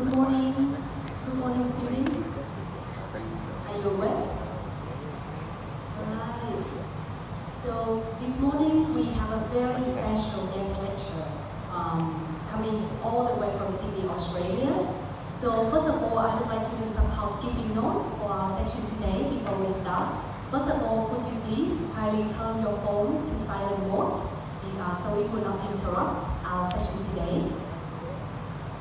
Good morning. Good morning, student. Are you awake? Right. So this morning we have a very special guest lecture coming all the way from Sydney, Australia. So first of all, I would like to do some housekeeping note for our session today before we start. First of all, could you please kindly turn your phone to silent mode so it will not interrupt our session today.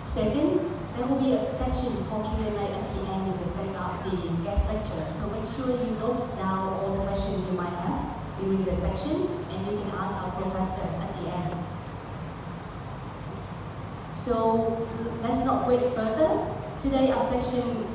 Second, there will be a section for Q&A at the end of the guest lecture. So make sure you note down all the questions you might have during the section, and you can ask our professor at the end. So let's not wait further. Today our section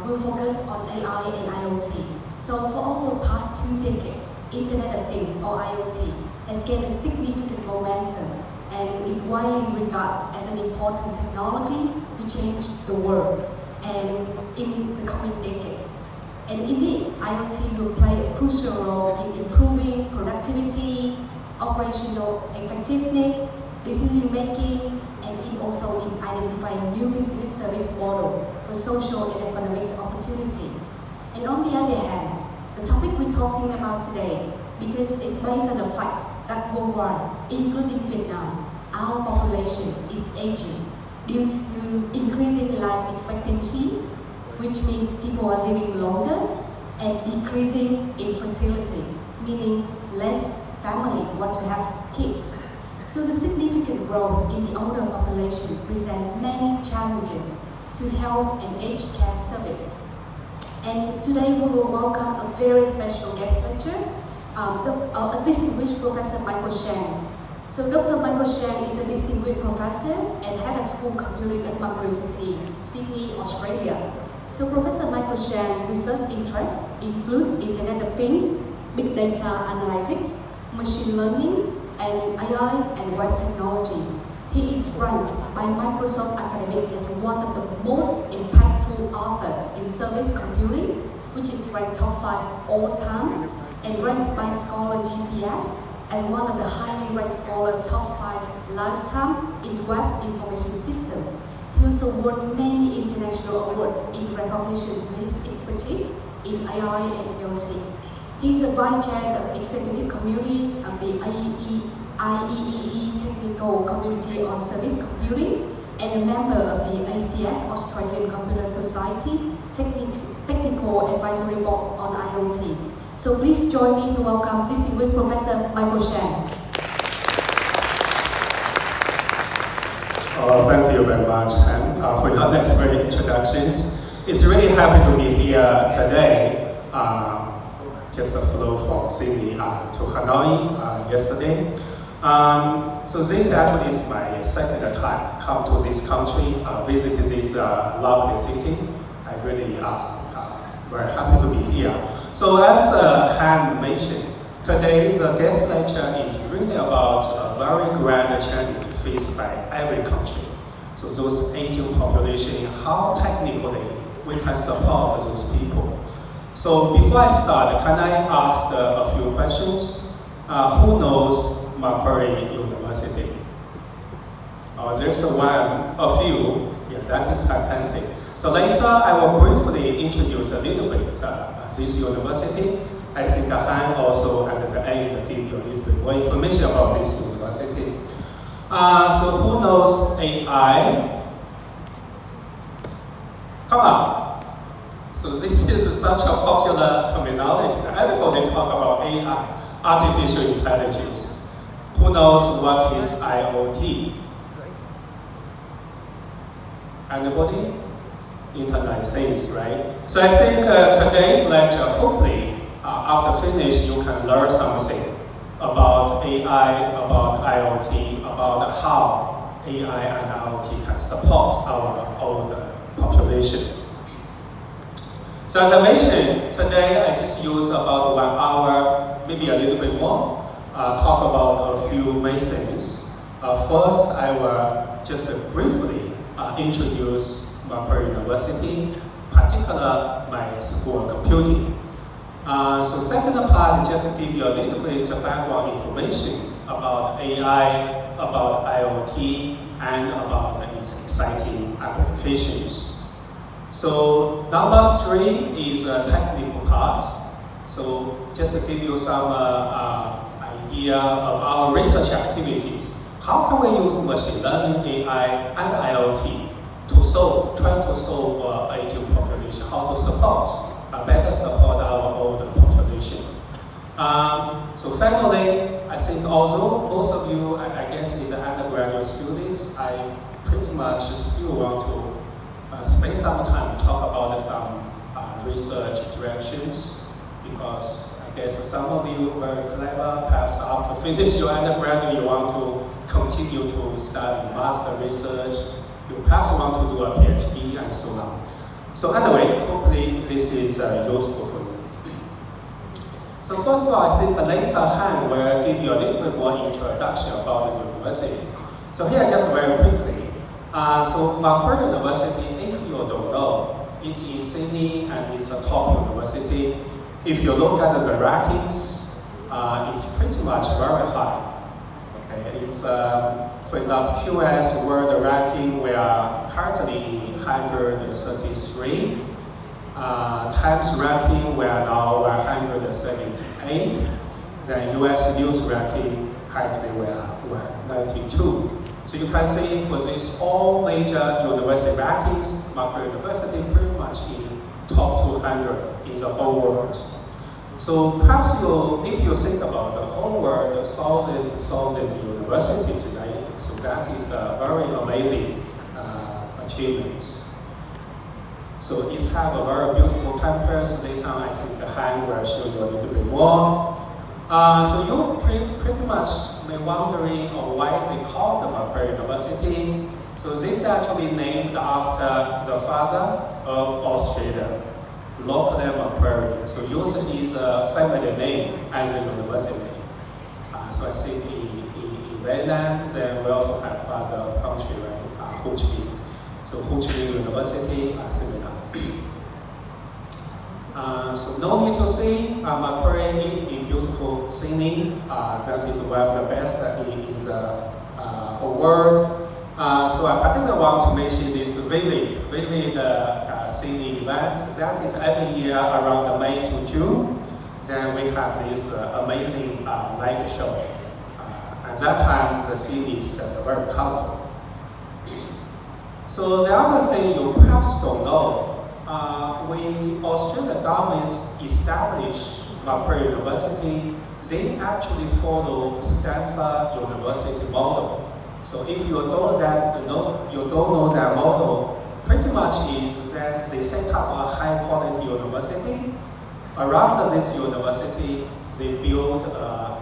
will focus on AI and IoT. So for over the past 2 decades, Internet of Things or IoT has gained a significant momentum and is widely regarded as an important technology to change the world and in the coming decades. And indeed, IoT will play a crucial role in improving productivity, operational effectiveness, decision making, and also in identifying new business service model for social and economic opportunity. And on the other hand, the topic we're talking about today, because it's based on the fact that worldwide, including Vietnam, our population is aging due to increasing life expectancy, which means people are living longer, and decreasing infertility, meaning less family want to have kids. So the significant growth in the older population presents many challenges to health and aged care service. And today we will welcome a very special guest lecturer, a Distinguished Professor Michael Sheng. So Dr. Michael Sheng is a Distinguished Professor and Head of School Computing at Macquarie University, Sydney, Australia. So Professor Michael Sheng's research interests include Internet of Things, Big Data Analytics, Machine Learning, and AI and Web Technology. He is ranked by Microsoft Academic as one of the most impactful authors in service computing, which is ranked top 5 all time, and ranked by Scholar GPS as one of the highly ranked Scholar top 5 lifetime in Web Information System. He also won many international awards in recognition to his expertise in AI and IoT. He is a Vice Chair of Executive Committee of the IEEE Technical Community on Service Computing and a member of the ACS Australian Computer Society Technical Advisory Board on IoT. So please join me to welcome Distinguished Professor Michael Sheng. Thank you very much, Han, for your next great introductions. It's really happy to be here today. Just flew from Sydney to Hanoi yesterday. So this actually is my second time come to this country, visit this lovely city. I really very happy to be here. So as Han mentioned, today's guest lecture is really about a very grand challenge faced by every country. So those aging population, how technically we can support those people. So before I start, can I ask a few questions? Who knows Macquarie University? There's a few. Yeah, that is fantastic. So later I will briefly introduce a little bit this university. I think Han also at the end give you a little bit more information about this university. So who knows AI? Come on. So this is such a popular terminology. Everybody talk about AI, artificial intelligence. Who knows what is IoT? Anybody? Internet things, right? So I think today's lecture, hopefully, after finish, you can learn something about AI, about IoT, about how AI and IoT can support our older population. So as I mentioned, today I just use about 1 hour, maybe a little bit more, talk about a few main things. First, I will just briefly introduce Macquarie University, particularly my school of computing. So second part, just give you a little bit of background information about AI, about IoT, and about the its exciting applications. So number 3 is a technical part. So just to give you some idea of our research activities, how can we use machine learning, AI, and IoT to try to solve aging population, how to better support our older population. So finally, I think although most of you, I guess, is undergraduate students, I pretty much still want to spend some time to talk about some research directions, because I guess some of you are very clever. Perhaps after finish your undergraduate, you want to continue to study master research. You perhaps want to do a PhD and so on. So anyway, hopefully this is useful for you. So first of all, I think later Han will give you a little bit more introduction about the university. So here, just very quickly. So Macquarie University, if you don't know, it's in Sydney and it's a top university. If you look at the rankings, it's pretty much very high. Okay, it's for example, QS World Ranking, we are currently 133. Times ranking, we are now 178. Then US News ranking, currently we are 92. So you can see for these all major university rankings, Macquarie University pretty much in top 200 in the whole world. So perhaps if you think about the whole world, thousands universities, right? So that is a very amazing achievement. So it have a very beautiful campus. Later on, I think Han will show you a little bit more. So you pretty much may wondering why they call the Macquarie University. So this is actually named after the father of Australia, locally Macquarie. So usually is a family name as a university name. So I think in Vietnam, then we also have father of country, right? Ho Chi Minh. So Ho Chi Minh University are similar. So no need to say, Macquarie is in beautiful Sydney. That is one of the best in the whole world. So I particularly want to mention this vivid Sydney event. That is every year around May to June. Then we have this amazing light show. At that time, the Sydney is just very colorful. So the other thing you perhaps don't know, when Australian government established Macquarie University, they actually follow Stanford University model. So if you don't know that model, pretty much is that they set up a high quality university. Around this university, they build a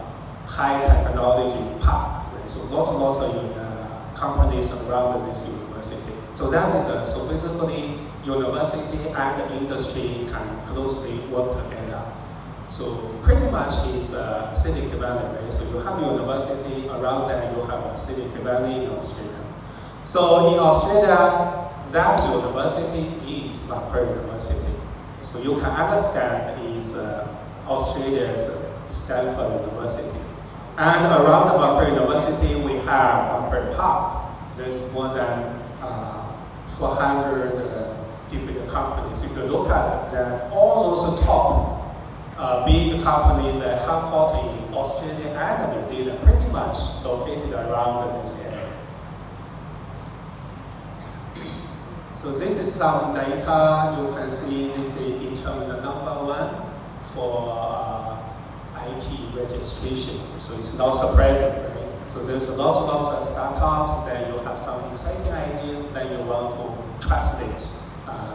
high technology park. Right? So lots of companies around this university. So that is so basically university and industry can closely work together. So pretty much is Silicon Valley, right? So you have university around there, you have a Silicon Valley in Australia. So in Australia, that university is Macquarie University. So you can understand is Australia's Stanford University. And around the Macquarie University, we have Macquarie Park. There's more than 400 different companies. If you look at that, all those top big companies that headquartered in Australia and New Zealand pretty much located around this area. So this is some data. You can see this is in terms of number 1 for IP registration. So it's not surprising, right? So there's lots of startups that you have some exciting ideas that you want to translate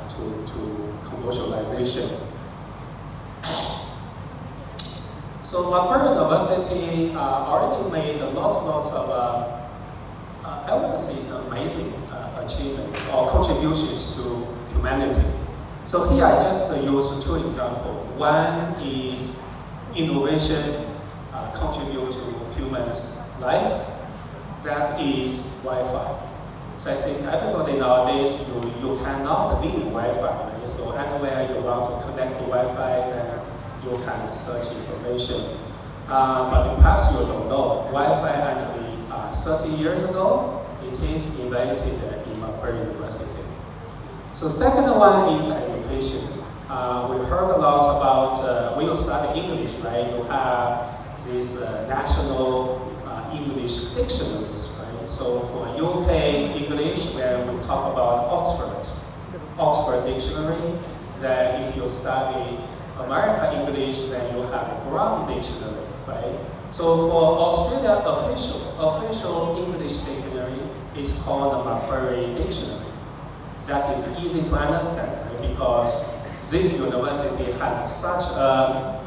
to commercialization. So Macquarie University already made lots of I would say amazing achievements or contributions to humanity. So here I just use 2 examples. One is innovation contribute to humans' life. That is Wi-Fi. So I think everybody nowadays, you cannot leave Wi-Fi, right? So anywhere you want to connect to Wi-Fi, then you can search information. But perhaps you don't know, Wi-Fi actually 30 years ago, it is invented in Macquarie University. So second one is education. We heard a lot about, when you study English, right? You have these national English dictionaries, right? So for UK English, then we talk about Oxford Dictionary. Then if you study American English, then you have Brown Dictionary, right? So for Australia, official English dictionary is called the Macquarie Dictionary. That is easy to understand, right? Because this university has such a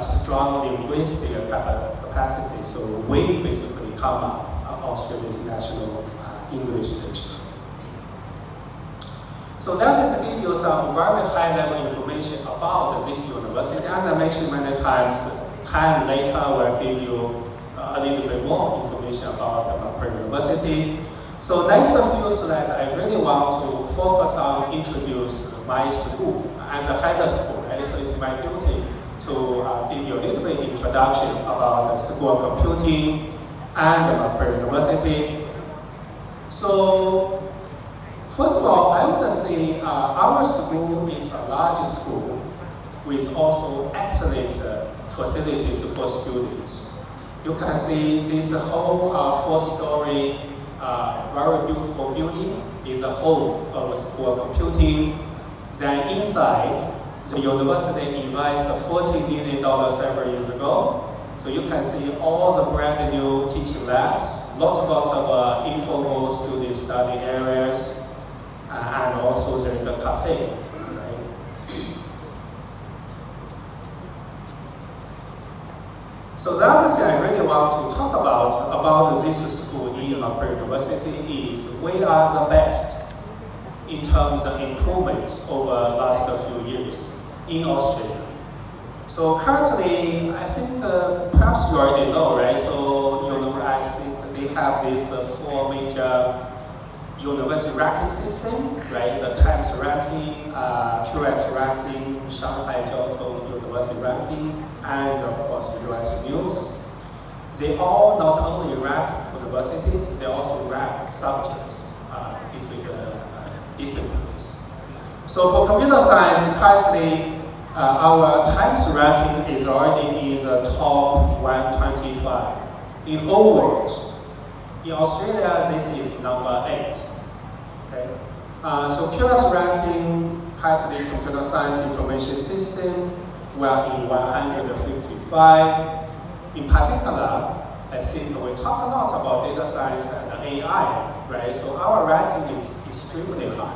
strong linguistic capacity. So we basically come up Australia's national English dictionary. So that is give you some very high-level information about this university. As I mentioned many times, time later will give you a little bit more information about the Macquarie University. So next few slides, I really want to focus on introduce my school as a head of school. Right? So it's my duty to give you a little bit introduction about the school of computing and the Macquarie University. So first of all, I would say our school is a large school with also excellent facilities for students. You can see this whole 4-story very beautiful building is a home of school computing. Then inside, the university invested $40 million several years ago. So you can see all the brand new teaching labs, lots of informal student study areas, and also there's a cafe, right? So the other thing I really want to talk about this school in Macquarie University is we are the best in terms of improvements over the last few years in Australia. So currently, I think perhaps you already know, right? So I think they have these 4 major university ranking system, right? The Times ranking, QS ranking, Shanghai Jiao University ranking, and of course US News. They all not only rank universities, they also rank subjects, different disciplines. So for computer science, currently our Times ranking is already in the top 125 in whole world. In Australia, this is number 8. Okay? So QS ranking, currently computer science information system, we are in 155. In particular, I think we talk a lot about data science and AI, right? So our ranking is extremely high.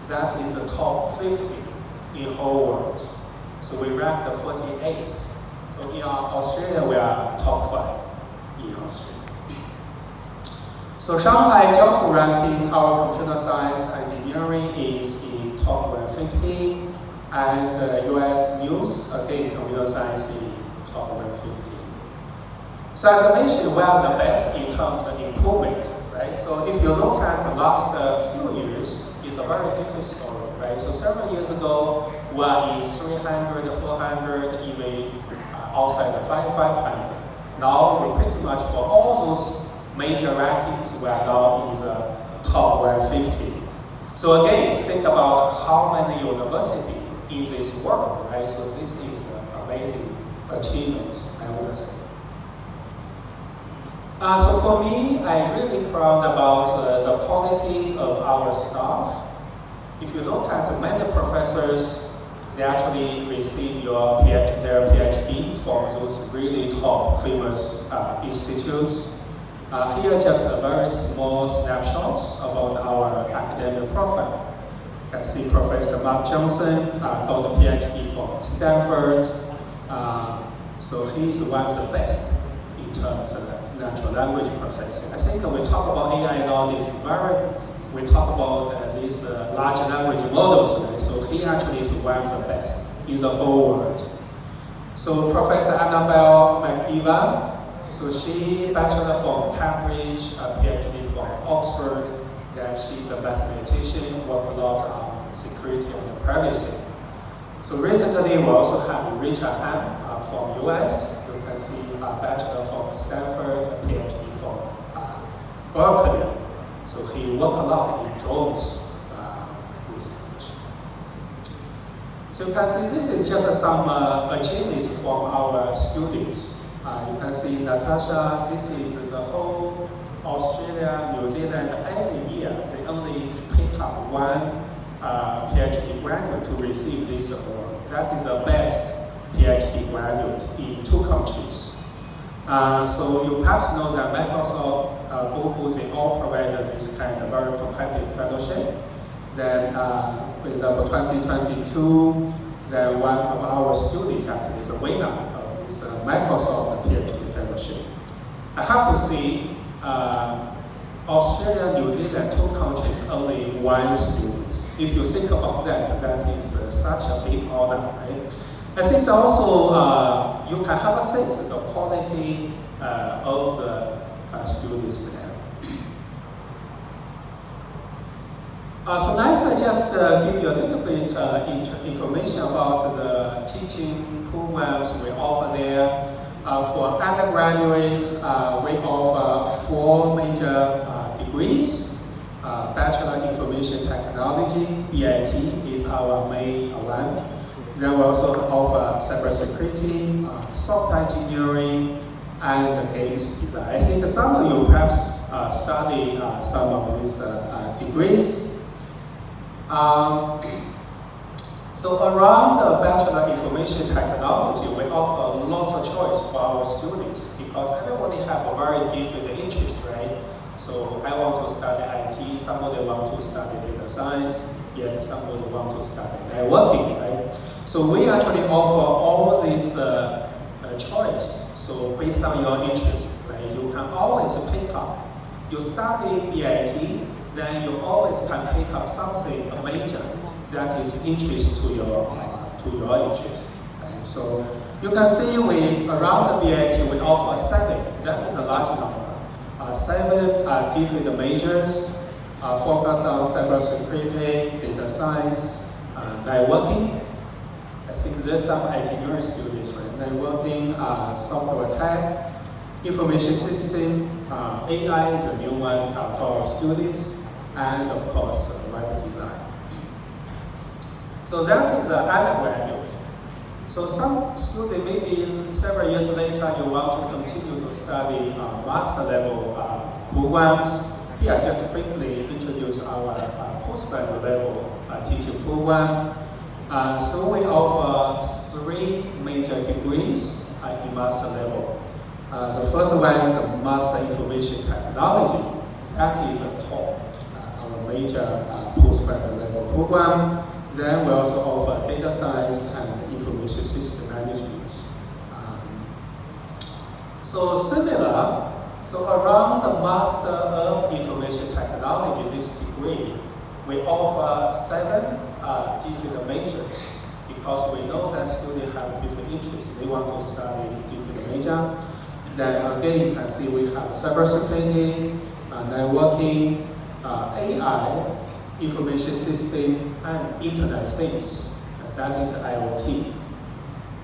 That is the top 50 in whole world. So we rank the 48th. So in Australia, we are top 5 in Australia. So Shanghai Jiao ranking, our computer science engineering is in top 150, and US News, again, computer science in top 150. So as I mentioned, we are the best in terms of improvement, right? So if you look at the last few years, it's a very different story, right? So several years ago, we are in 300, 400, even outside the 500. Now, we're pretty much for all those major rankings, we are now in the top 150. So again, think about how many universities in this world, right? So this is amazing achievements, I would say. So for me, I'm really proud about the quality of our staff. If you look at many professors, they actually receive their PhD from those really top famous institutes. Here just a very small snapshots about our academic profile. You can see Professor Mark Johnson got a PhD from Stanford. So he's one of the best in terms of natural language processing. I think we talk about AI and all this we talk about these large language models, right? So he actually is one of the best in the whole world. So Professor Annabelle McEwan, so she bachelor from Cambridge, a PhD from Oxford, then she's a mathematician, work a lot on security and privacy. So recently we also have Richard Han from US. You can see a bachelor from Stanford, a PhD from Berkeley. So he work a lot in drones research. So you can see this is just some achievements from our students. You can see Natasha, this is the whole Australia, New Zealand, every year they only pick up one PhD graduate to receive this award. That is the best PhD graduate in 2 countries. So you perhaps know that Microsoft, Google, they all provide this kind of very competitive fellowship. Then, for example, 2022, then one of our students actually is a winner of this Microsoft PhD fellowship. I have to say, Australia, New Zealand, 2 countries, only 1 student. If you think about that, that is such a big honor, right? I think also you can have a sense of the quality of the students there. So next, I just give you a little bit information about the teaching programs we offer there. For undergraduates, we offer 4 major degrees. Bachelor Information Technology, PTIT, is our main one. Then we also offer cybersecurity, software engineering, and games design. I think some of you perhaps study some of these degrees. So around the Bachelor Information Technology, we offer lots of choice for our students because everybody have a very different interest, right? So I want to study IT, somebody want to study data science, yet somebody want to study networking, right? So we actually offer all these choice. So based on your interest, right, you can always pick up. You study PTIT, then you always can pick up something, a major that is interest to your interest. Right? So you can see we around the PTIT we offer 7. That is a large number. 7 different majors focus on cybersecurity, data science, networking. I think there's some engineering students, right? Networking, software tech, information system, AI is a new one for our students, and of course, web design. So that is undergraduate. So some student, maybe several years later, you want to continue to study master level programs. Here I just quickly introduce our postgraduate level teaching program. So we offer 3 major degrees in master level. The first one is Master Information Technology. That is a core, our major postgraduate level program. Then we also offer data science and information system management. So similar, so around the Master of Information Technology, this degree, we offer 7 different majors because we know that students have different interests. They want to study different major. Then again, you can see we have cybersecurity, networking, AI, information system, and Internet things. That is IoT.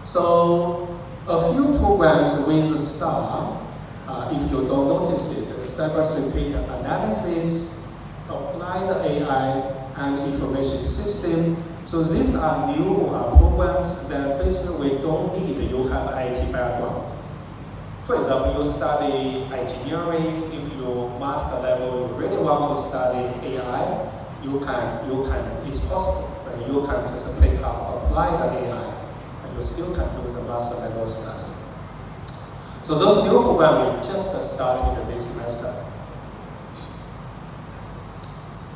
So a few programs with a star, if you don't notice it, cybersecurity analysis, applied AI, and information system. So these are new programs that basically we don't need you have IT background. For example, you study engineering, if you master level, you really want to study AI, you can, it's possible, right? You can just pick up, apply the AI, and you still can do the master level study. So those new programs we just started this semester.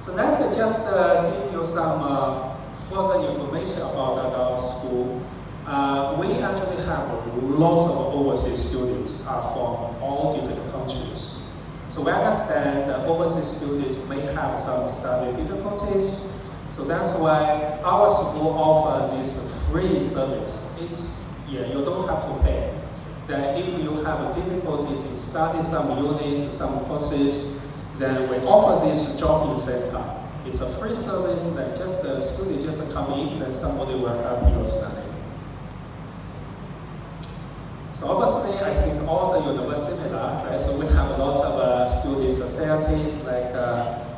So next, I just give you some further information about our school. We actually have lots of overseas students from all different countries. So we understand that overseas students may have some study difficulties. So that's why our school offers this free service. You don't have to pay. Then if you have difficulties in studying some units, some courses, then we offer this job incentive. It's a free service that just the student just come in, then somebody will help you study. So obviously, I think all the universities are similar, right? So we have lots of student societies like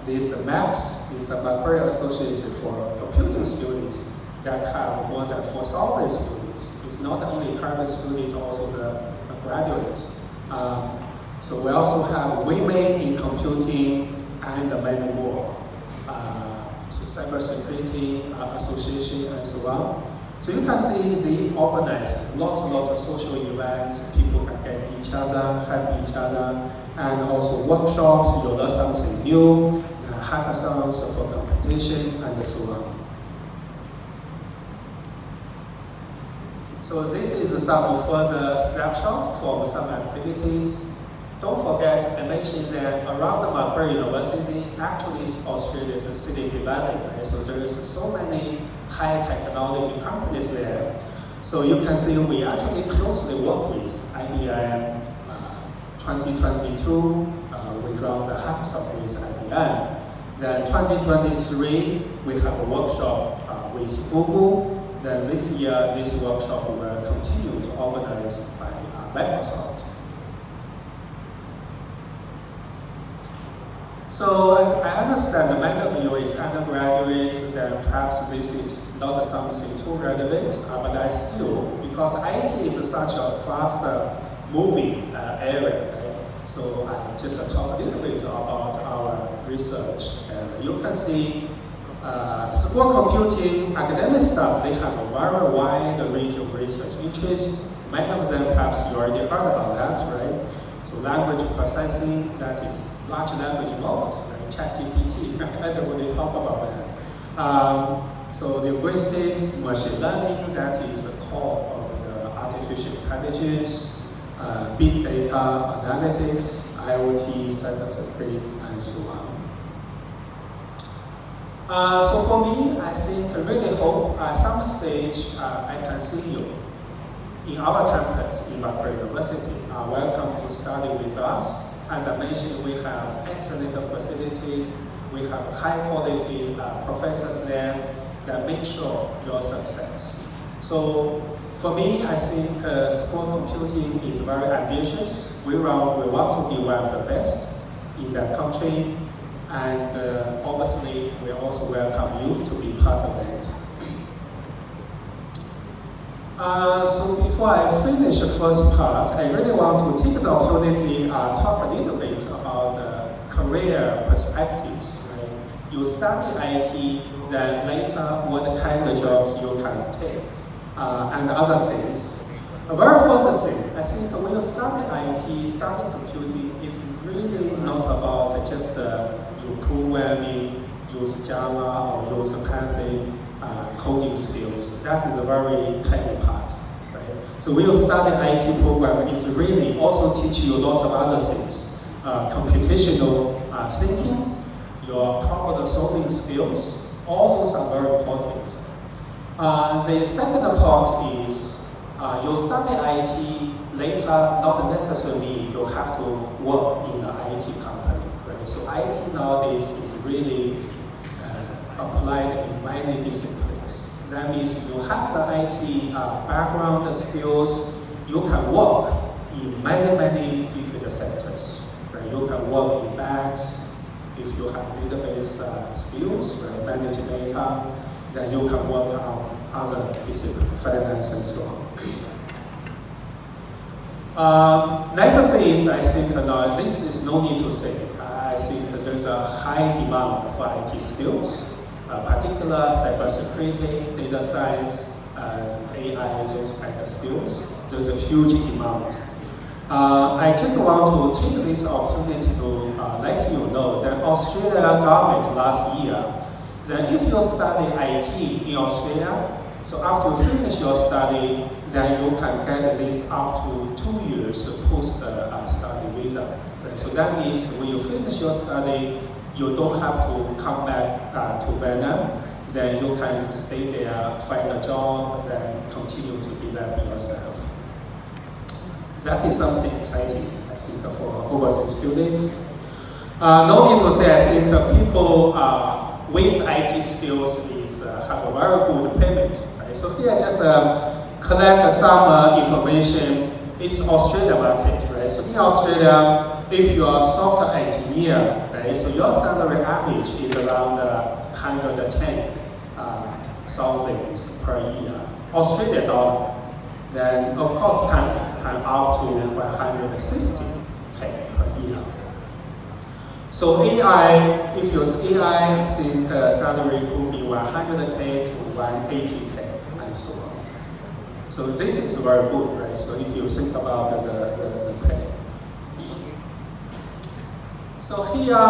this MAX is a Macquarie Association for Computing Students that have more than 4,000 students. It's not only current students, also the graduates. So we also have Women in Computing and many more. So Cybersecurity Association and so on. So you can see they organize lots of social events. People can get each other, help each other, and also workshops. You learn something new. There are hackathons for competition and so on. So this is some further snapshot from some activities. Don't forget, I mentioned that around the Macquarie University, actually Australia's Silicon Valley, right? So there is so many high technology companies there. So you can see we actually closely work with IBM. 2022, we run the hackathon with IBM. Then 2023, we have a workshop with Google. Then this year, this workshop will continue to organize by Microsoft. So I understand many of you is undergraduates, then perhaps this is not something too relevant, but I still, because IT is such a fast moving area, right? So I just talk a little bit about our research. You can see school computing, academic stuff, they have a very wide range of research interest. Many of them perhaps you already heard about that, right? So language processing, that is large language models, right? ChatGPT, everybody talk about that. So linguistics, machine learning, that is the core of the artificial intelligence, big data analytics, IoT, cybersecurity, and so on. So for me, I think I really hope at some stage I can see you in our campus in Macquarie University. Welcome to study with us. As I mentioned, we have excellent facilities. We have high quality professors there that make sure your success. So for me, I think school computing is very ambitious. We want to be one of the best in that country. And obviously, we also welcome you to be part of that. So before I finish the first part, I really want to take the opportunity to talk a little bit about career perspectives. Right? You study IT, then later what kind of jobs you can take, and other things. The very first thing, I think when you study IT, study computing, is really not about just you programming, use Java or use Python, coding skills. That is a very tiny part. Right? So when you study IT program, it's really also teach you lots of other things. Computational thinking, your problem solving skills, all those are very important. The second part is you study IT later, not necessarily you have to work in an IT company. Right? So IT nowadays is really applied in many disciplines. That means you have the IT background skills, you can work in many different sectors. Right? You can work in banks, if you have database skills, right? Manage data, then you can work on other disciplines, finance and so on. Next thing is, I think this is no need to say. I think there's a high demand for IT skills, particular cybersecurity, data science, AI, those kind of skills. There's a huge demand. I just want to take this opportunity to let you know that Australia government last year, that if you study IT in Australia, so after you finish your study, then you can get this up to 2 years post-study visa. Right? So that means when you finish your study, you don't have to come back to Vietnam. Then you can stay there, find a job, then continue to develop yourself. That is something exciting, I think, for overseas students. No need to say, I think people with IT skills have a very good payment. Right? So here just collect some information. It's Australia market, right? So in Australia, if you're a software engineer, right, so your salary average is around 110,000 per year, Australian dollar. Then of course can up to 160K per year. So AI, if you use AI, I think salary could be 100K to 180K and so on. So this is very good, right? So if you think about the pay. So here,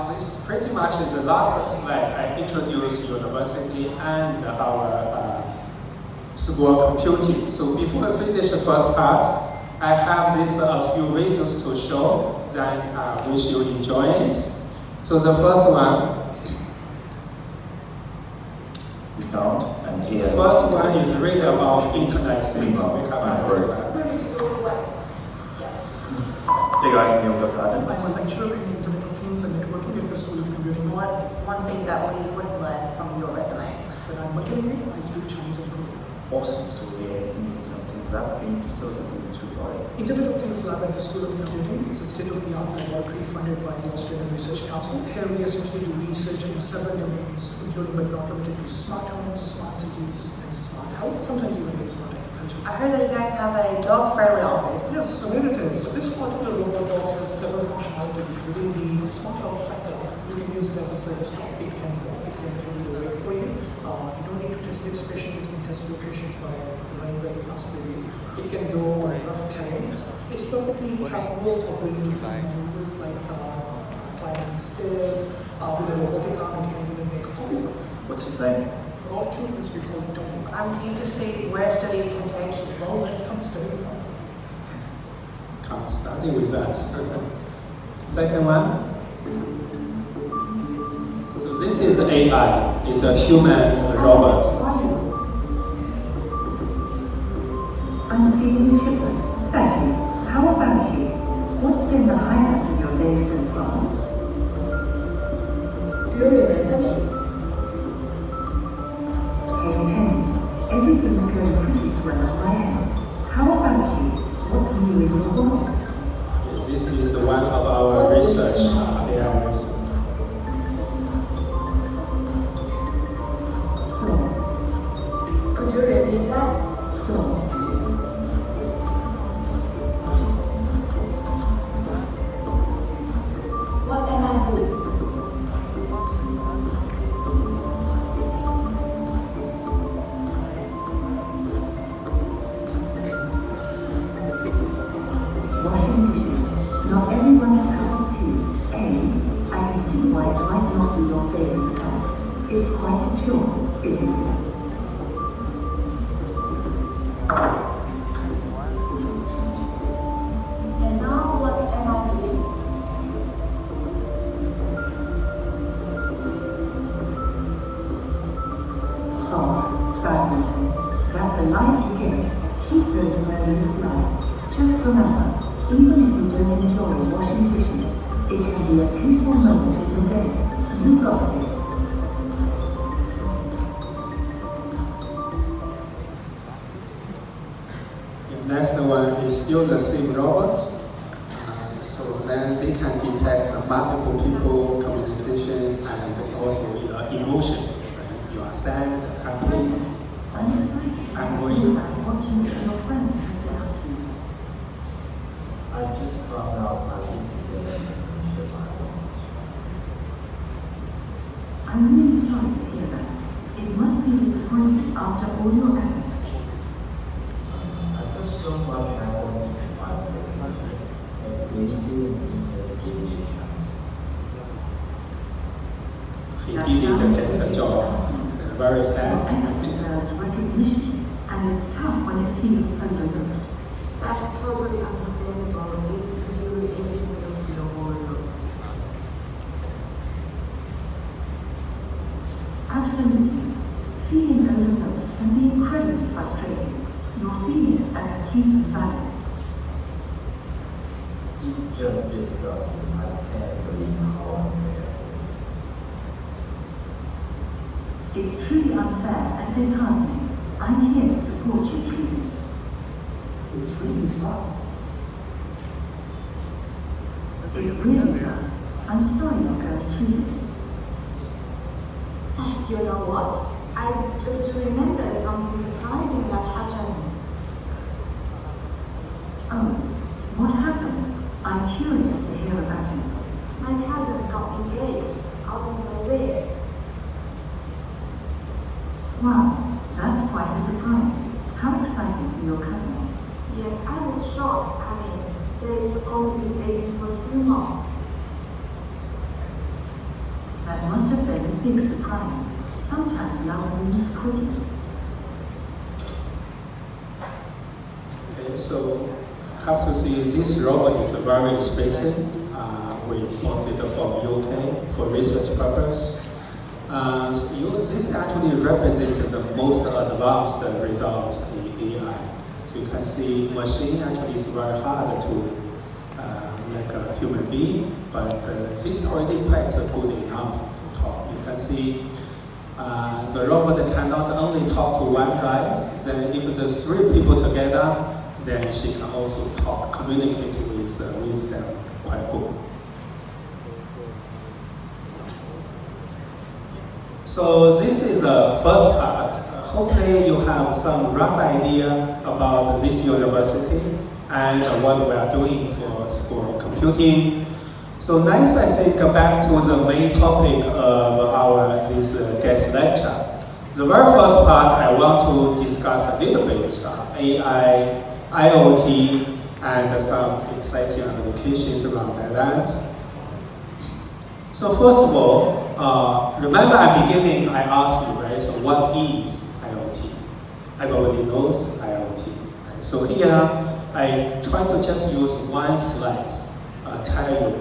this pretty much is the last slide. I introduce university and our school computing. So before I finish the first part, I have a few videos to show that wish you enjoy it. So the first one. We found an AI. First one is really about internet things. Hey guys, I'm Dr. Adam. I'm a lecturer in Internet of Things and Networking at the School of Computing. What's one thing that we wouldn't learn from your resume? That I'm multilingual, I speak Chinese and Korean. Awesome. So we're in the Internet of Things lab. Can you please tell us a little bit about it? Internet of Things lab at the School of Computing is a state-of-the-art laboratory funded by the Australian Research Council. Here we essentially do research in several domains, including but not limited to smart homes, smart cities, and smart health, sometimes even with smart agriculture. I heard that you guys have a dog-friendly office. Yes, so here it is. So this particular robot dog has several functionalities within the smart health sector. You can use it as a service dog. It can walk, it can carry the weight for you. You don't need to test its patients, it can test your patients by running very fast with you. It can go on rough terrains. It's perfectly capable of doing different maneuvers like climbing stairs. With a robotic arm, it can even make a coffee for you. What's his name? All cuteness we call it talking. I'm keen to see where study can take you. Well, then come study with us. Come study with us. Second one. So this is AI. It's a human robot. I'm feeling chipper. Thank you. How about you? What's been the highlight of your day so far? Do you remember me? Okay. Everything's going pretty swell on my end. How about you? What's new in your world? This is one of our research, AI research. Could you repeat that? What am I doing? Washing dishes. Not everyone's cup of tea. I can see why it might not be your favorite task. It's quite a chore, isn't it? And now what am I doing? Badminton. That's a life you get. Keep those memories alive. Just remember, even if you don't enjoy washing dishes, it can be a peaceful moment in the day. You got this. The next one is still the same robot. So then they can detect multiple people communication and also your emotion. Right? You are sad, happy, I'm excited to angry. hear about watching what your friends have been up to. I just found out I didn't get an internship I want. I'm really sorry to hear that. It must be disappointing after all your effort. I put so much effort into my application, and they didn't even give me a chance. He That didn't sounds get a really job. disheartening. Very Your sad. effort deserves recognition, and it's tough when it feels overlooked. That's totally understandable. It's really everything to feel overlooked. Absolutely. Feeling overlooked can be incredibly frustrating. Your feelings are acute and valid. It's just disgusting. I can't believe how unfair it is. It's truly unfair and disheartening. I'm here to support you through this. It really sucks. It really does. I'm sorry you're going through this. You know what? I just remembered something surprising that happened. Oh, what happened? I'm curious to hear about it. My cousin got engaged out of nowhere. Wow, that's quite a surprise. How exciting for your cousin. Yes, I was shocked. I mean, they've only been dating for a few months. That must have been a big surprise. Sometimes love moves quickly. Okay, so I have to say this robot is very expensive. We bought it from UK for research purpose. This actually represents the most advanced result in AI. So you can see machine actually is very hard to like a human being, but this is already quite good enough to talk. You can see the robot cannot only talk to one guy, then if there's 3 people together, then she can also talk, communicate with them quite good. So this is the first part. Hopefully you have some rough idea about this university and what we are doing for school computing. So next, I think back to the main topic of our this guest lecture. The very first part I want to discuss a little bit AI, IoT, and some exciting applications around that. So first of all, remember at the beginning I asked you, right? So what is IoT? Everybody knows IoT. Right? So here I try to just use one slide, tell you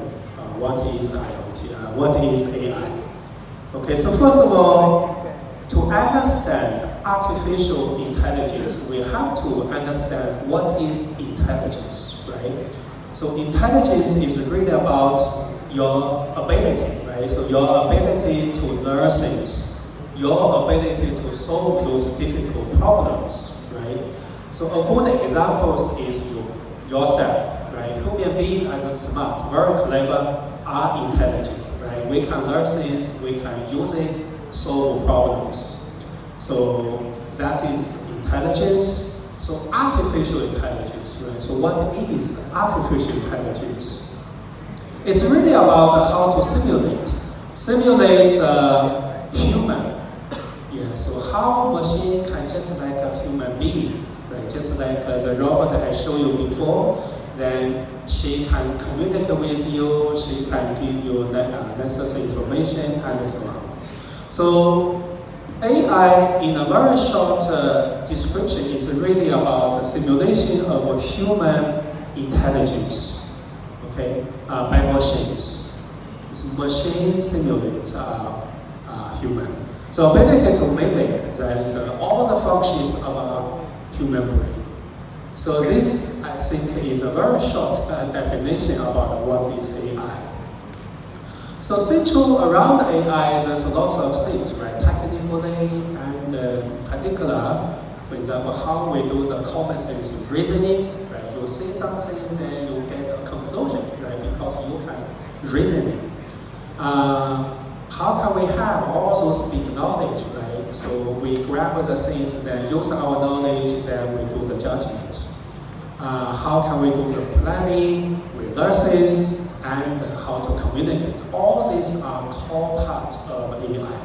what is IoT, what is AI. Okay, so first of all, to understand artificial intelligence, we have to understand what is intelligence, right? So intelligence is really about your ability, right? So your ability to learn things, your ability to solve those difficult problems, right? So a good example is yourself, right? Human beings are smart, very clever, are intelligent, right? We can learn things, we can use it, solve problems. So that is intelligence. So artificial intelligence, right? So what is artificial intelligence? It's really about how to simulate human. Yeah, so how machine can just like a human being, right? Just like the robot I showed you before, then she can communicate with you, she can give you necessary information, and so on. So AI, in a very short description, is really about simulation of human intelligence, okay, by machines. It's machine simulate human. So ability to mimic all the functions of a human brain. So this, I think, is a very short definition about what is AI. So central around AI, there's lots of things, right? Technically and particular, for example, how we do the common sense reasoning, right? You see something, then you get a conclusion, right? Because you can reasoning. How can we have all those big knowledge, right? So we grab the things, then use our knowledge, then we do the judgment. How can we do the planning, we learn things, and how to communicate. All these are core part of AI.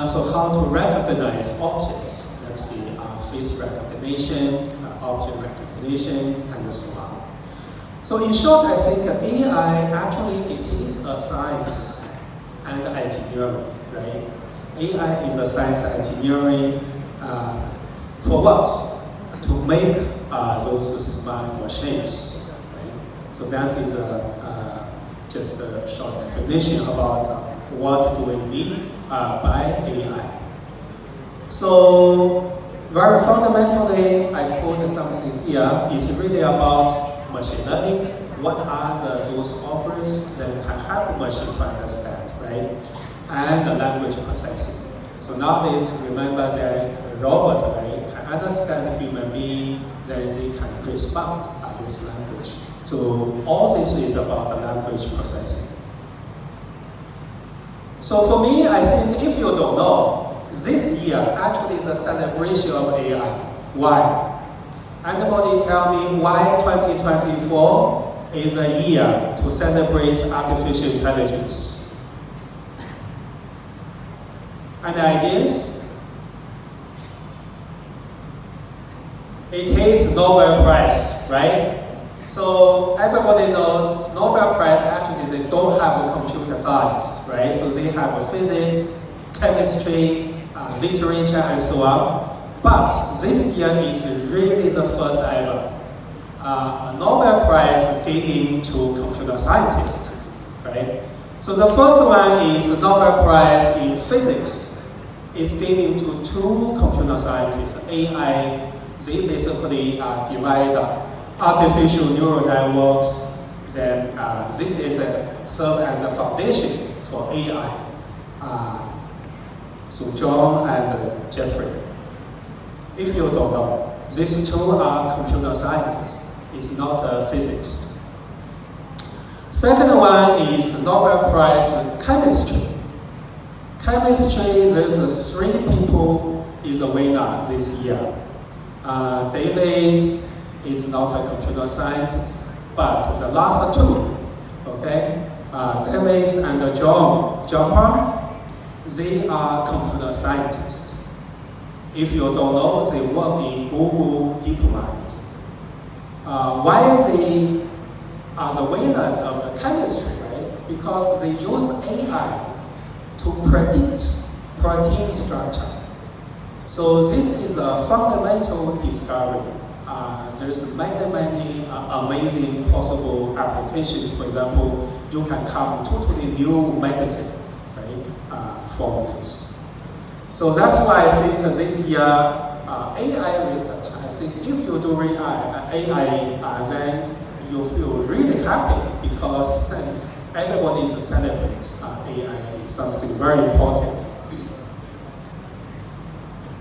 So how to recognize objects, let's see, face recognition, object recognition, and so on. So in short, I think AI actually it is a science and engineering, right? AI is a science engineering for what? To make those smart machines, right? So that is just a short definition about what do we mean by AI. So very fundamentally, I put something here. It's really about machine learning. What are those algorithms that can help machine to understand, right? And the language processing. So nowadays, remember that a robot, right, can understand a human being, then they can respond by this language. So all this is about the language processing. So for me, I think if you don't know, this year actually is a celebration of AI. Why? Anybody tell me why 2024 is a year to celebrate artificial intelligence? Any ideas? It is Nobel Prize, right? So everybody knows Nobel Prize actually they don't have a computer science, right? So they have a physics, chemistry, literature and so on. But this year is really the first ever a Nobel Prize given to computer scientists, right? So the first one is the Nobel Prize in physics. It's given to two computer scientists, AI. They basically divide artificial neural networks. Then this is serve as a foundation for AI. So John and Jeffrey. If you don't know, these two are computer scientists. It's not physics. Second one is Nobel Prize in chemistry. Chemistry, there's three people is a winner this year. David is not a computer scientist, but the last two, okay? David and John they are computer scientists. If you don't know, they work in Google DeepMind. Why they are the winners of the chemistry, right? Because they use AI to predict protein structure. So this is a fundamental discovery. There's many amazing possible applications. For example, you can come totally new medicine, right, from this. So that's why I think this year, AI research, I think if you do AI, then you feel really happy because everybody celebrates AI is something very important.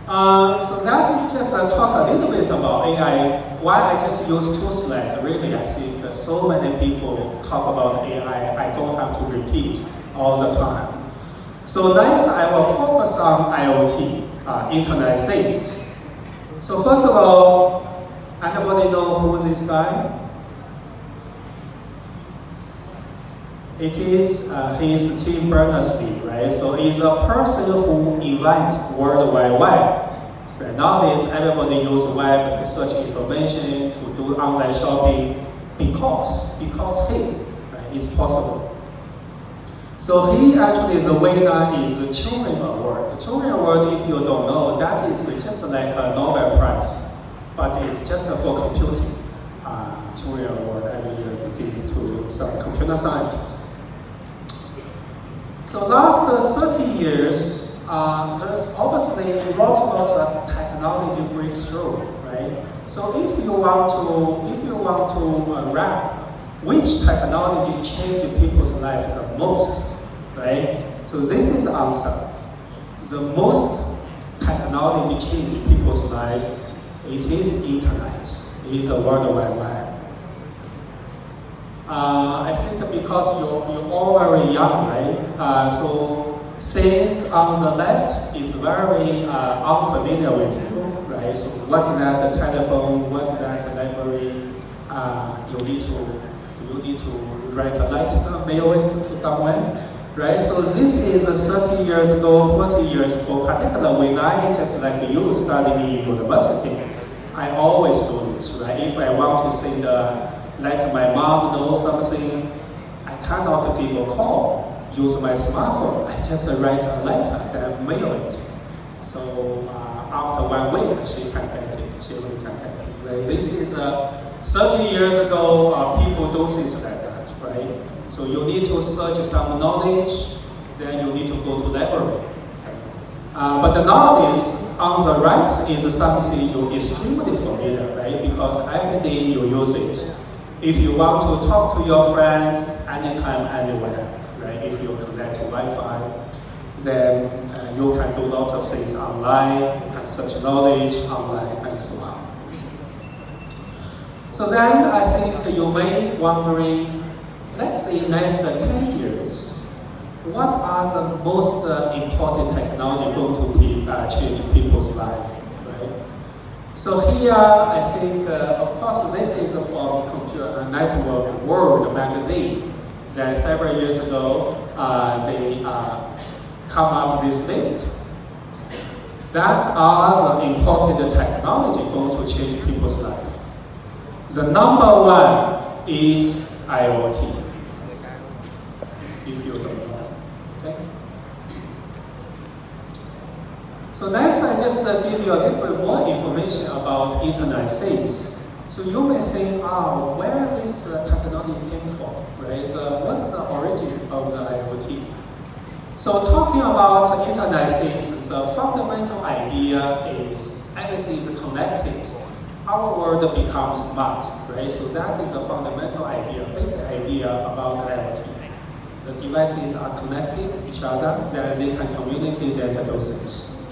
So that is just talk a little bit about AI. Why I just use two slides. Really, I think so many people talk about AI. I don't have to repeat all the time. So next, I will focus on IoT, Internet Things. So first of all, anybody know who this guy? It is his Tim Berners-Lee, right? So he's a person who invented World Wide Web. Right? Nowadays, everybody uses web to search information, to do online shopping, because him, right, it's possible. So he actually is a winner is the Turing Award. The Turing Award, if you don't know, that is just like a Nobel Prize, but it's just for computing. Turing Award every year they give to some computer scientists. So last 30 years, there's obviously lots of technology breakthrough, right? So if you want to rank which technology changed people's lives the most, right? So this is the answer. The most technology changed people's life, it is internet. It is the World Wide Web. I think because you're all very young, right? So things on the left is very unfamiliar with you, right? So what's that telephone? What's that library? Do you need to write a letter, mail it to someone, right? So this is 30 years ago, 40 years ago, particularly when I, just like you, studying in university, I always do this, right? If I want to let my mom know something, I cannot give a call, use my smartphone. I just write a letter, then mail it. So after 1 week, she can get it. She really can get it. Right? This is 30 years ago, people do things like that, right? So you need to search some knowledge, then you need to go to library. Right? But nowadays, on the right is something you're extremely familiar, right? Because every day you use it. If you want to talk to your friends anytime, anywhere, right? If you connect to Wi-Fi, then you can do lots of things online, you can search knowledge online, and so on. So then I think you may wondering, let's say next 10 years, what are the most important technology going to change people's life, right? So here I think, of course, this is from Computer Network World magazine. That several years ago, they come up with this list. That are the important technology going to change people's life. The number one is IoT, if you don't know, okay? So next, I just give you a little bit more information about Internet Things. So you may think, where this technology came from, right? What is the origin of the IoT? So talking about Internet Things, the fundamental idea is everything is connected. Our world becomes smart, right? So that is a fundamental idea, basic idea about IoT. The devices are connected to each other, then they can communicate and do things.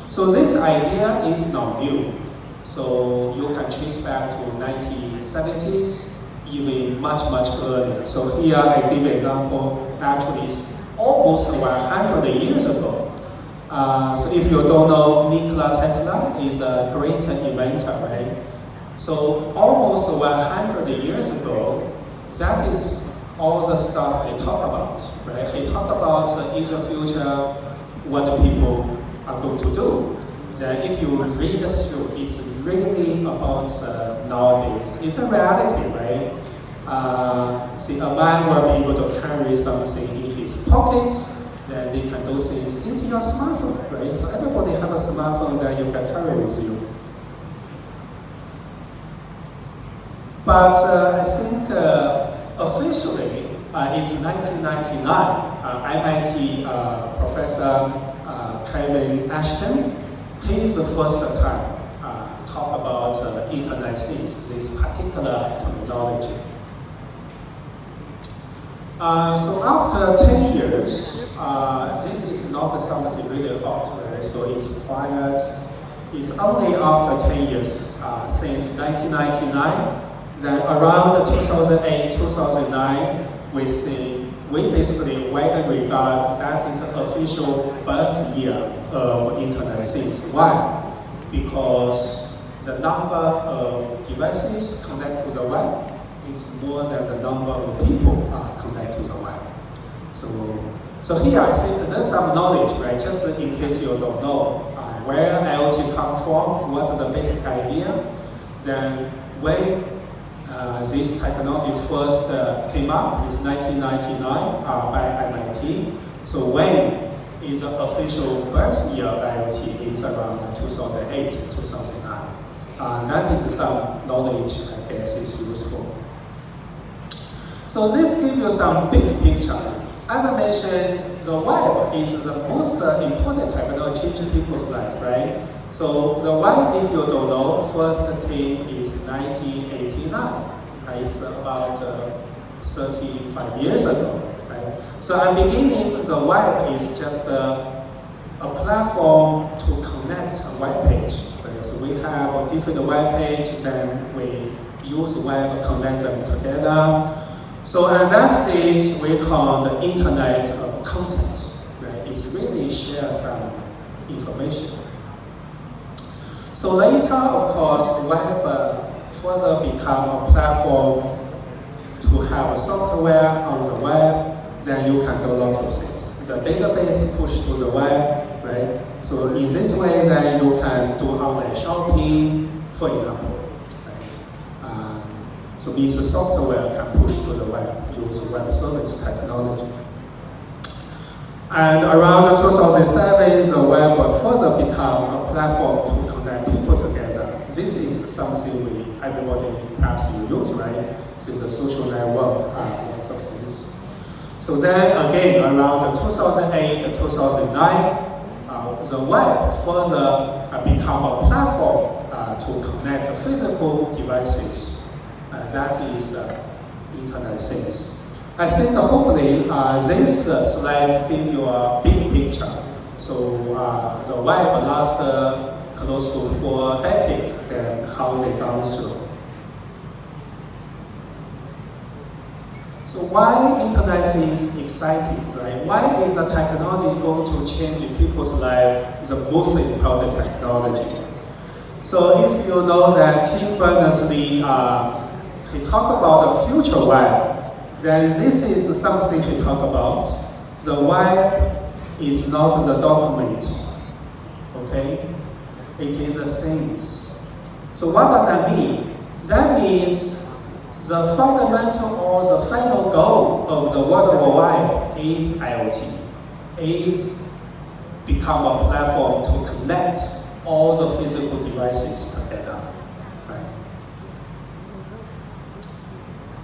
So this idea is not new. So you can trace back to 1970s, even much earlier. So here I give an example, actually it's almost 100 years ago. So if you don't know, Nikola Tesla is a great inventor, right? So almost 100 years ago, that is all the stuff he talked about, right? He talked about in the future what the people are going to do. Then if you read through, it's really about nowadays. It's a reality, right? See, a man will be able to carry something in his pocket, then they can do things. It's your smartphone, right? So everybody have a smartphone that you can carry with you. But I think officially, it's 1999. MIT Professor Kevin Ashton, he's the first time talk about Internet Things, this particular terminology. So after 10 years, this is not something really hot, right? So it's quiet. It's only after 10 years, since 1999, then around 2008, 2009, we basically widely regard that is the official birth year of Internet Things. Why? Because the number of devices connect to the web is more than the number of people connect to the web. So here I think there's some knowledge, right? Just in case you don't know where IoT comes from, what is the basic idea. Then when this technology first came up is 1999 by MIT. So when is the official birth year of IoT is around 2008, 2009. That is some knowledge I guess is useful. So this gives you some big picture. As I mentioned, the web is the most important technology changing people's life, right? So the web, if you don't know, first came is 1989. It's about 35 years ago, right? So at the beginning, the web is just a platform to connect a web page. Right? So we have a different web page, then we use web to connect them together. So at that stage, we call the Internet of Content. Right? It's really share some information. So later, of course, web further become a platform to have software on the web. Then you can do lots of things. The database push to the web, right? So in this way, then you can do online shopping, for example. So means the software can push to the web, use web service technology. And around 2007, the web further become a platform to connect people together. This is something everybody perhaps you use, right? So it's a social network, lots of things. So then again, around 2008, 2009, the web further become a platform to connect physical devices. That is Internet Things. I think hopefully this slide gives you a big picture. So the web lasts close to 4 decades and how they gone through. So why internet is exciting, right? Why is the technology going to change people's life, the most important technology? So if you know that Tim Berners-Lee, he talked about the future web, then this is something he talked about. The web is not the document, okay? It is the things. So what does that mean? That means the fundamental or the final goal of the World War Wide is IoT, is become a platform to connect all the physical devices together, right?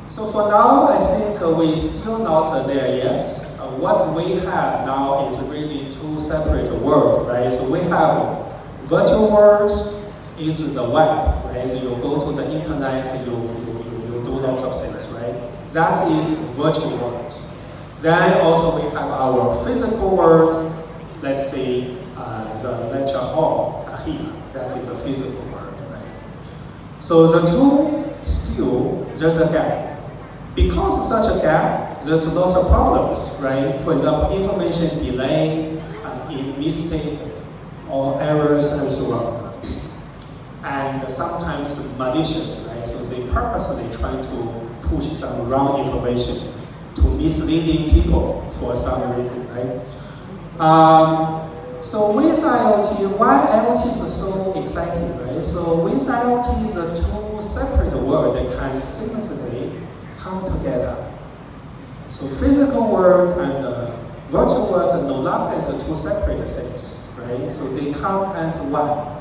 So for now, I think we're still not there yet. What we have now is really two separate worlds, right? So we have virtual world is the web, right? So you go to the internet, you do lots of things, right? That is virtual world. Then also we have our physical world. Let's say the lecture hall here. That is a physical world, right? So the two still there's a gap. Because of such a gap, there's lots of problems, right? For example, information delay, mistake, or errors, and so on. And sometimes malicious, right? So they purposely try to push some wrong information to misleading people for some reason, right? So with IoT, why IoT is so exciting, right? So with IoT, the two separate worlds that can seamlessly come together. So physical world and virtual world no longer is two separate things, right? So they come as one.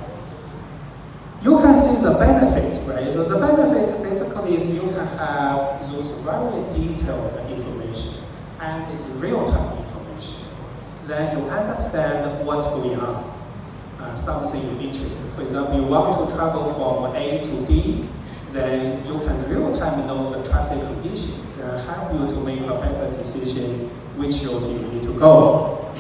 You can see the benefit, right? So the benefit basically is you can have those very detailed information and it's real-time information. Then you understand what's going on, something you're interested in. For example, you want to travel from A to B, then you can real-time know the traffic condition, then help you to make a better decision which route you need to go.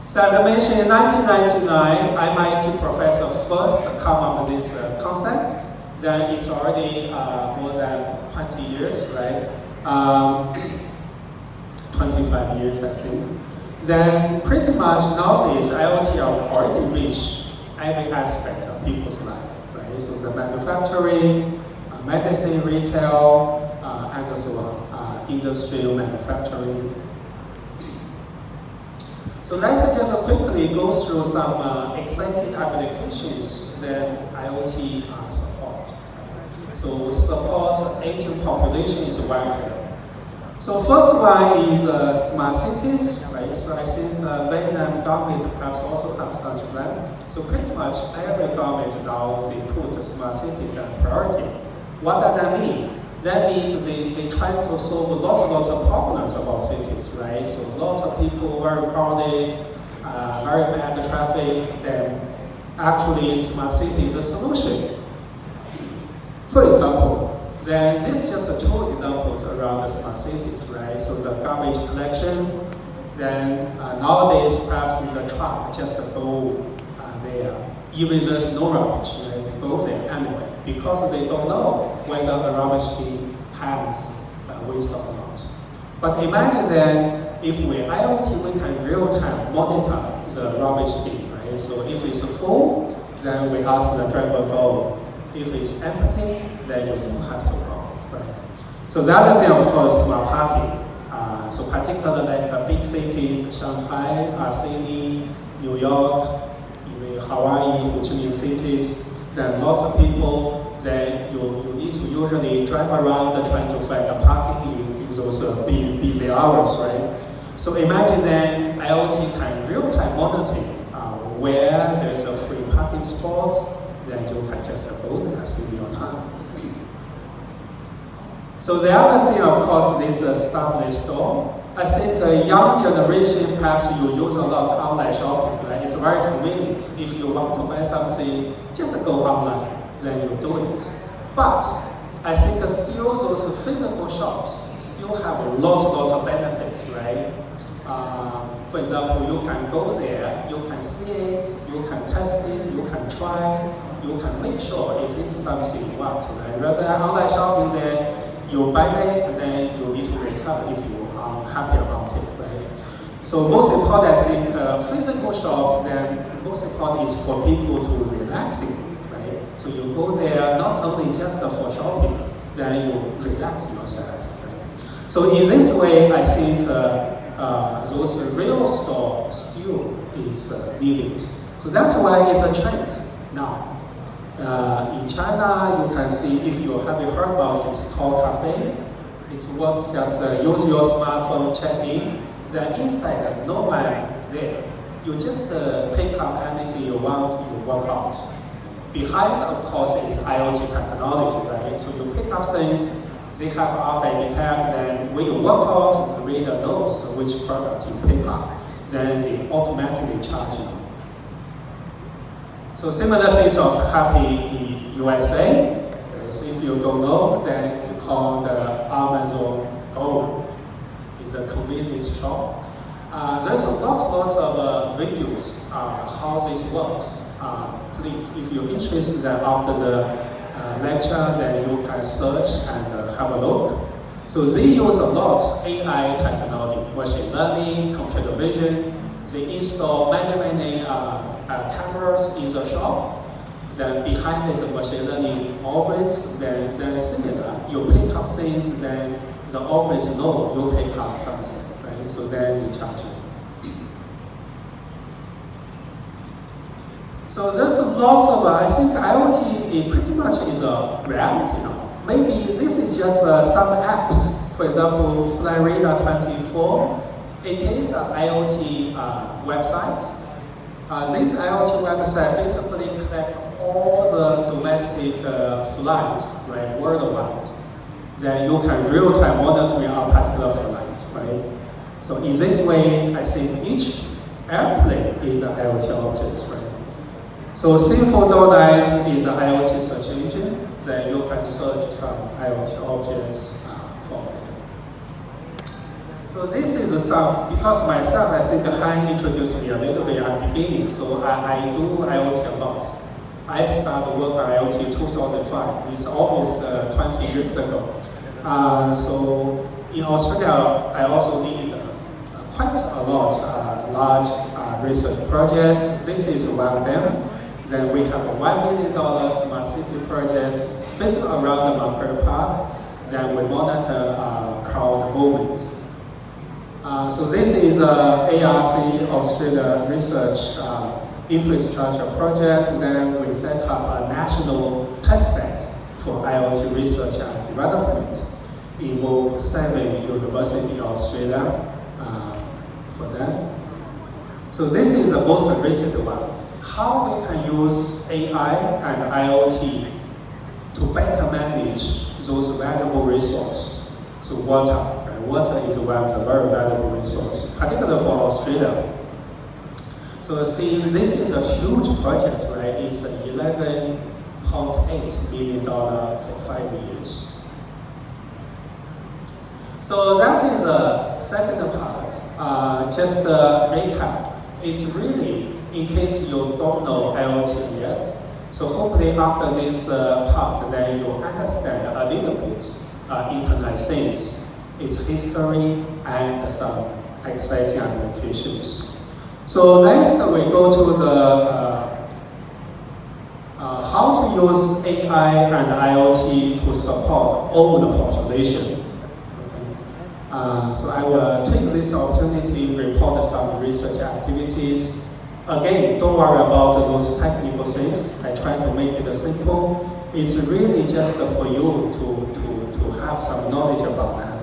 So as I mentioned, in 1999, MIT professor first come up with this concept. Then it's already more than 20 years, right? 25 years, I think. Then pretty much nowadays, IoT has already reached every aspect of people's life, right? So the manufacturing, medicine, retail, and so on, industrial manufacturing. So let's just quickly go through some exciting applications that IoT support. So support aging population is one of them. So first one is smart cities, right? So I think Vietnam government perhaps also have such plan. So pretty much every government now, they put smart cities as priority. What does that mean? That means they try to solve lots of problems about cities, right? So lots of people, very crowded, very bad traffic, then actually smart city is a solution. For example, then this is just two examples around the smart cities, right? So the garbage collection, then nowadays perhaps it's a truck just go there. Even there's no rubbish, right? They go there anyway, because they don't know whether a rubbish bin has waste or not. But imagine then, if we IoT, we can real-time monitor the rubbish bin, right? So if it's full, then we ask the driver go. If it's empty, then you don't have to go, right? So the other thing, of course, smart parking. So particularly like big cities, Shanghai, Sydney, New York, even Hawaii, Ho Chi Minh cities, then lots of people, then you need to usually drive around trying to find the parking in those busy hours, right? So imagine then IoT can real-time monitor where there's a free parking spots, then you can just go there, save your time. So the other thing, of course, is established store. I think the young generation, perhaps you use a lot of online shopping, right? It's very convenient. If you want to buy something, just go online, then you do it. But I think still those physical shops still have lots of benefits, right? For example, you can go there, you can see it, you can test it, you can try, you can make sure it is something you want, right? Rather than online shopping, then you buy it, then you need to return if you are happy about it, right? So most important, I think, physical shops, then most important is for people to relaxing, right? So you go there not only just for shopping, then you relax yourself, right? So in this way, I think those real store still is needed. So that's why it's a trend now. In China, you can see if you haven't heard about this called cafe, it works just use your smartphone, check in, then inside no one there. You just pick up anything you want, you walk out. Behind, of course, is IoT technology, right? So you pick up things, they have RFID tag, then when you walk out, the reader knows which product you pick up, then they automatically charge you. So similar things also happen in USA. So if you don't know, then they call the Amazon Go. It's a convenience shop. There's lots of videos how this works. Please, if you're interested, after the lecture, then you can search and have a look. So they use a lot AI technology, machine learning, computer vision. They install many cameras in the shop. Then behind is a machine learning always, then similar. You pick up things, then they always know you pick up something, right? So then they charge you. So there's lots of, I think IoT it pretty much is a reality now. Maybe this is just some apps. For example, Florida24, it is an IoT website. This IoT website basically collects all the domestic flights, right, worldwide. Then you can real-time monitor a particular flight, right? So in this way, I think each airplane is an IoT object, right? So Symphony is an IoT search engine. Then you can search some IoT objects from there. So this is some, because myself, I think Han introduced me a little bit at the beginning, so I do IoT a lot. I started work on IoT in 2005. It's almost 20 years ago. So in Australia, I also lead quite a lot large research projects. This is one of them. Then we have a $1 million smart city projects based around the Macquarie Park. Then we monitor crowd movements. So this is ARC, Australia Research Infrastructure Project. Then we set up a national testbed for IoT research and development. Involve 7 universities in Australia for that. So this is the most recent one. How we can use AI and IoT to better manage those valuable resources. So water, right? Water is one of the very valuable resources, particularly for Australia. So see, this is a huge project, right? It's $11.8 million for 5 years. So that is the second part. Just a recap. It's really, in case you don't know IoT yet, so hopefully after this part, then you understand a little bit Internet things, its history, and some exciting applications. So next we go to the how to use AI and IoT to support all the population. So I will take this opportunity to report some research activities. Again, don't worry about those technical things. I try to make it simple. It's really just for you to have some knowledge about that.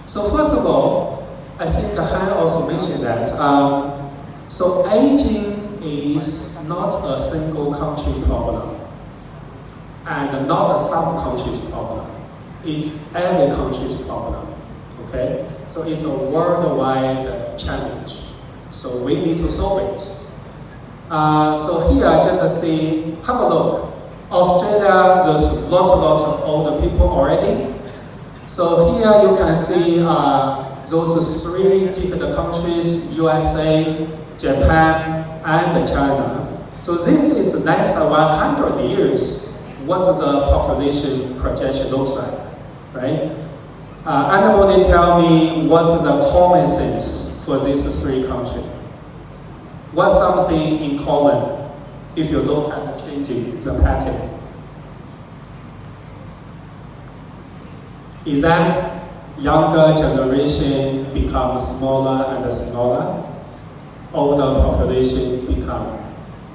So first of all, I think Han also mentioned that. So aging is not a single country problem, and not a some country's problem. It's every country's problem, okay? So it's a worldwide challenge. So we need to solve it. So here, just see, have a look. Australia, there's lots of older people already. So here you can see those 3 different countries, USA, Japan, and China. So this is the next 100 years, what the population projection looks like, right? Anybody tell me what the common things for these three countries? What's something in common if you look at the changing the pattern? Is that younger generation become smaller and smaller? Older population become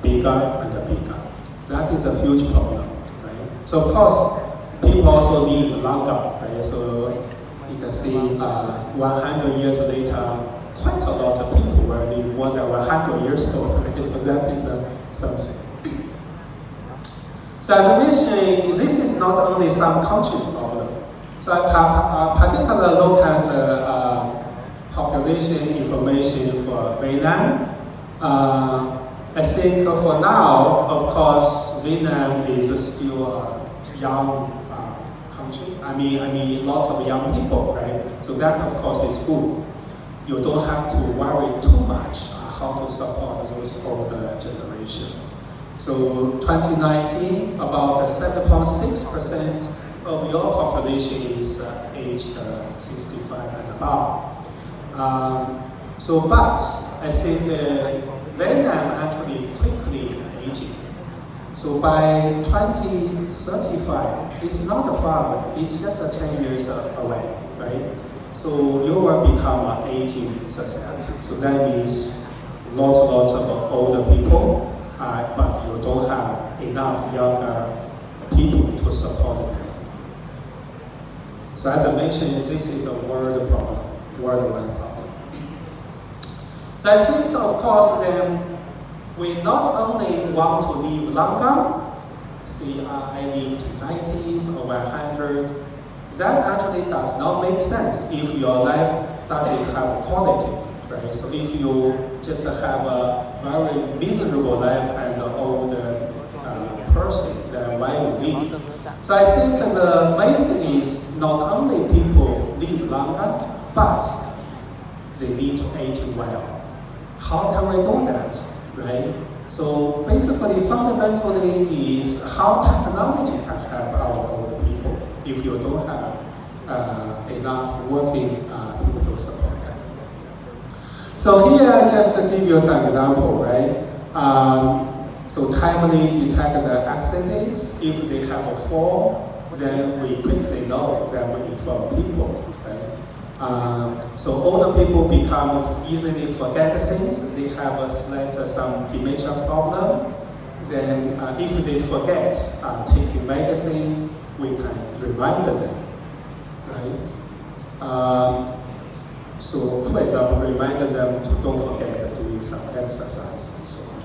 bigger and bigger. That is a huge problem, right? So of course, people also live longer, right? So you can see 100 years later, quite a lot of people will live more than 100 years old, right? So that is something. So as I mentioned, this is not only some countries' problem. So I particularly look at population information for Vietnam. I think for now, of course, Vietnam is still a young country. I mean, lots of young people, right? So that, of course, is good. You don't have to worry too much how to support those older generation. So 2019, about 7.6% of your population is aged 65 and above. But I think Vietnam actually quickly aging. So by 2035, it's not far away, it's just 10 years away, right? So you will become an aging society. So that means lots of older people, but you don't have enough younger people to support them. So as I mentioned, this is a worldwide problem. So I think, of course, then we not only want to live longer, see, I live to 90s or 100, that actually does not make sense if your life doesn't have quality, right? So if you just have a very miserable life as an older person, then why you live? So I think the main thing is not only people live longer, but they need to age well. How can we do that, right? So basically, fundamentally is how technology can help our older people if you don't have enough working people to support them. So here, just to give you some example, right? So timely detect the accidents. If they have a fall, then we quickly know that we inform people, right? So older people become easily forget things. They have some dementia problem. Then if they forget taking medicine, we can remind them, right? So for example, remind them to don't forget doing some exercise and so on.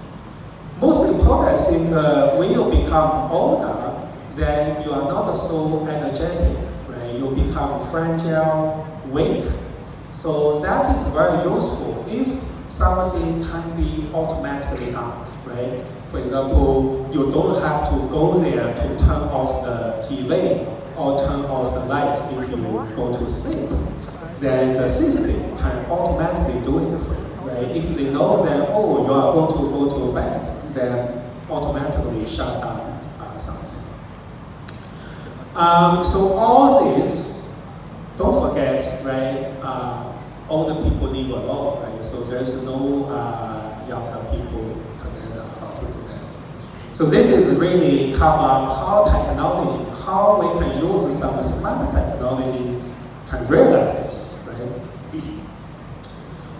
Most important, I think, when you become older, then you are not so energetic, right? You become fragile, weak. So that is very useful if something can be automatically done, right? For example, you don't have to go there to turn off the TV or turn off the light if you go to sleep. Then the system can automatically do it for you, right? If they know that, oh, you are going to go to bed, then automatically shut down something. So all this, don't forget, right? Older people live alone, right? So there's no younger people together how to do that. So this is really come up how technology, how we can use some smart technology can realize this, right?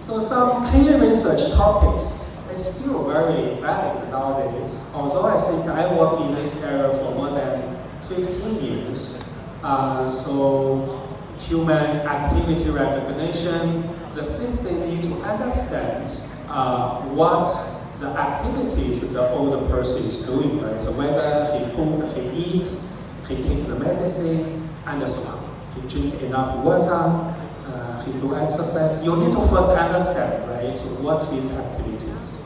So some key research topics is still very valid nowadays. Although I think I work in this area for more than 15 years. So human activity recognition, the system needs to understand what the activities the older person is doing, right? So whether he cooks, he eats, he takes the medicine, and so on. He drink enough water, he do exercise. You need to first understand, right? So what his activities.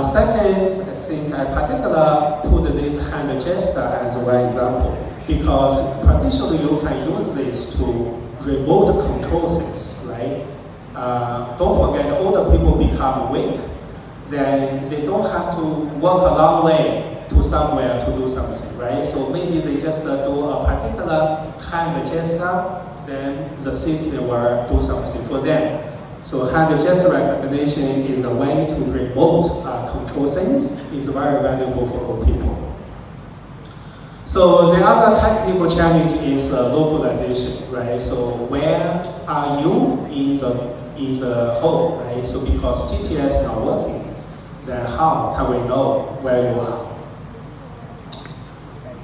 Second, I think I particularly put this hand gesture as one example because potentially you can use this to remote control things, right? Don't forget, older people become weak, then they don't have to walk a long way to somewhere to do something, right? So maybe they just do a particular hand gesture, then the system will do something for them. So hand gesture recognition is a way to remote control things. It's very valuable for all people. So the other technical challenge is localization, right? So where are you in the whole, right? So because GPS is not working, then how can we know where you are?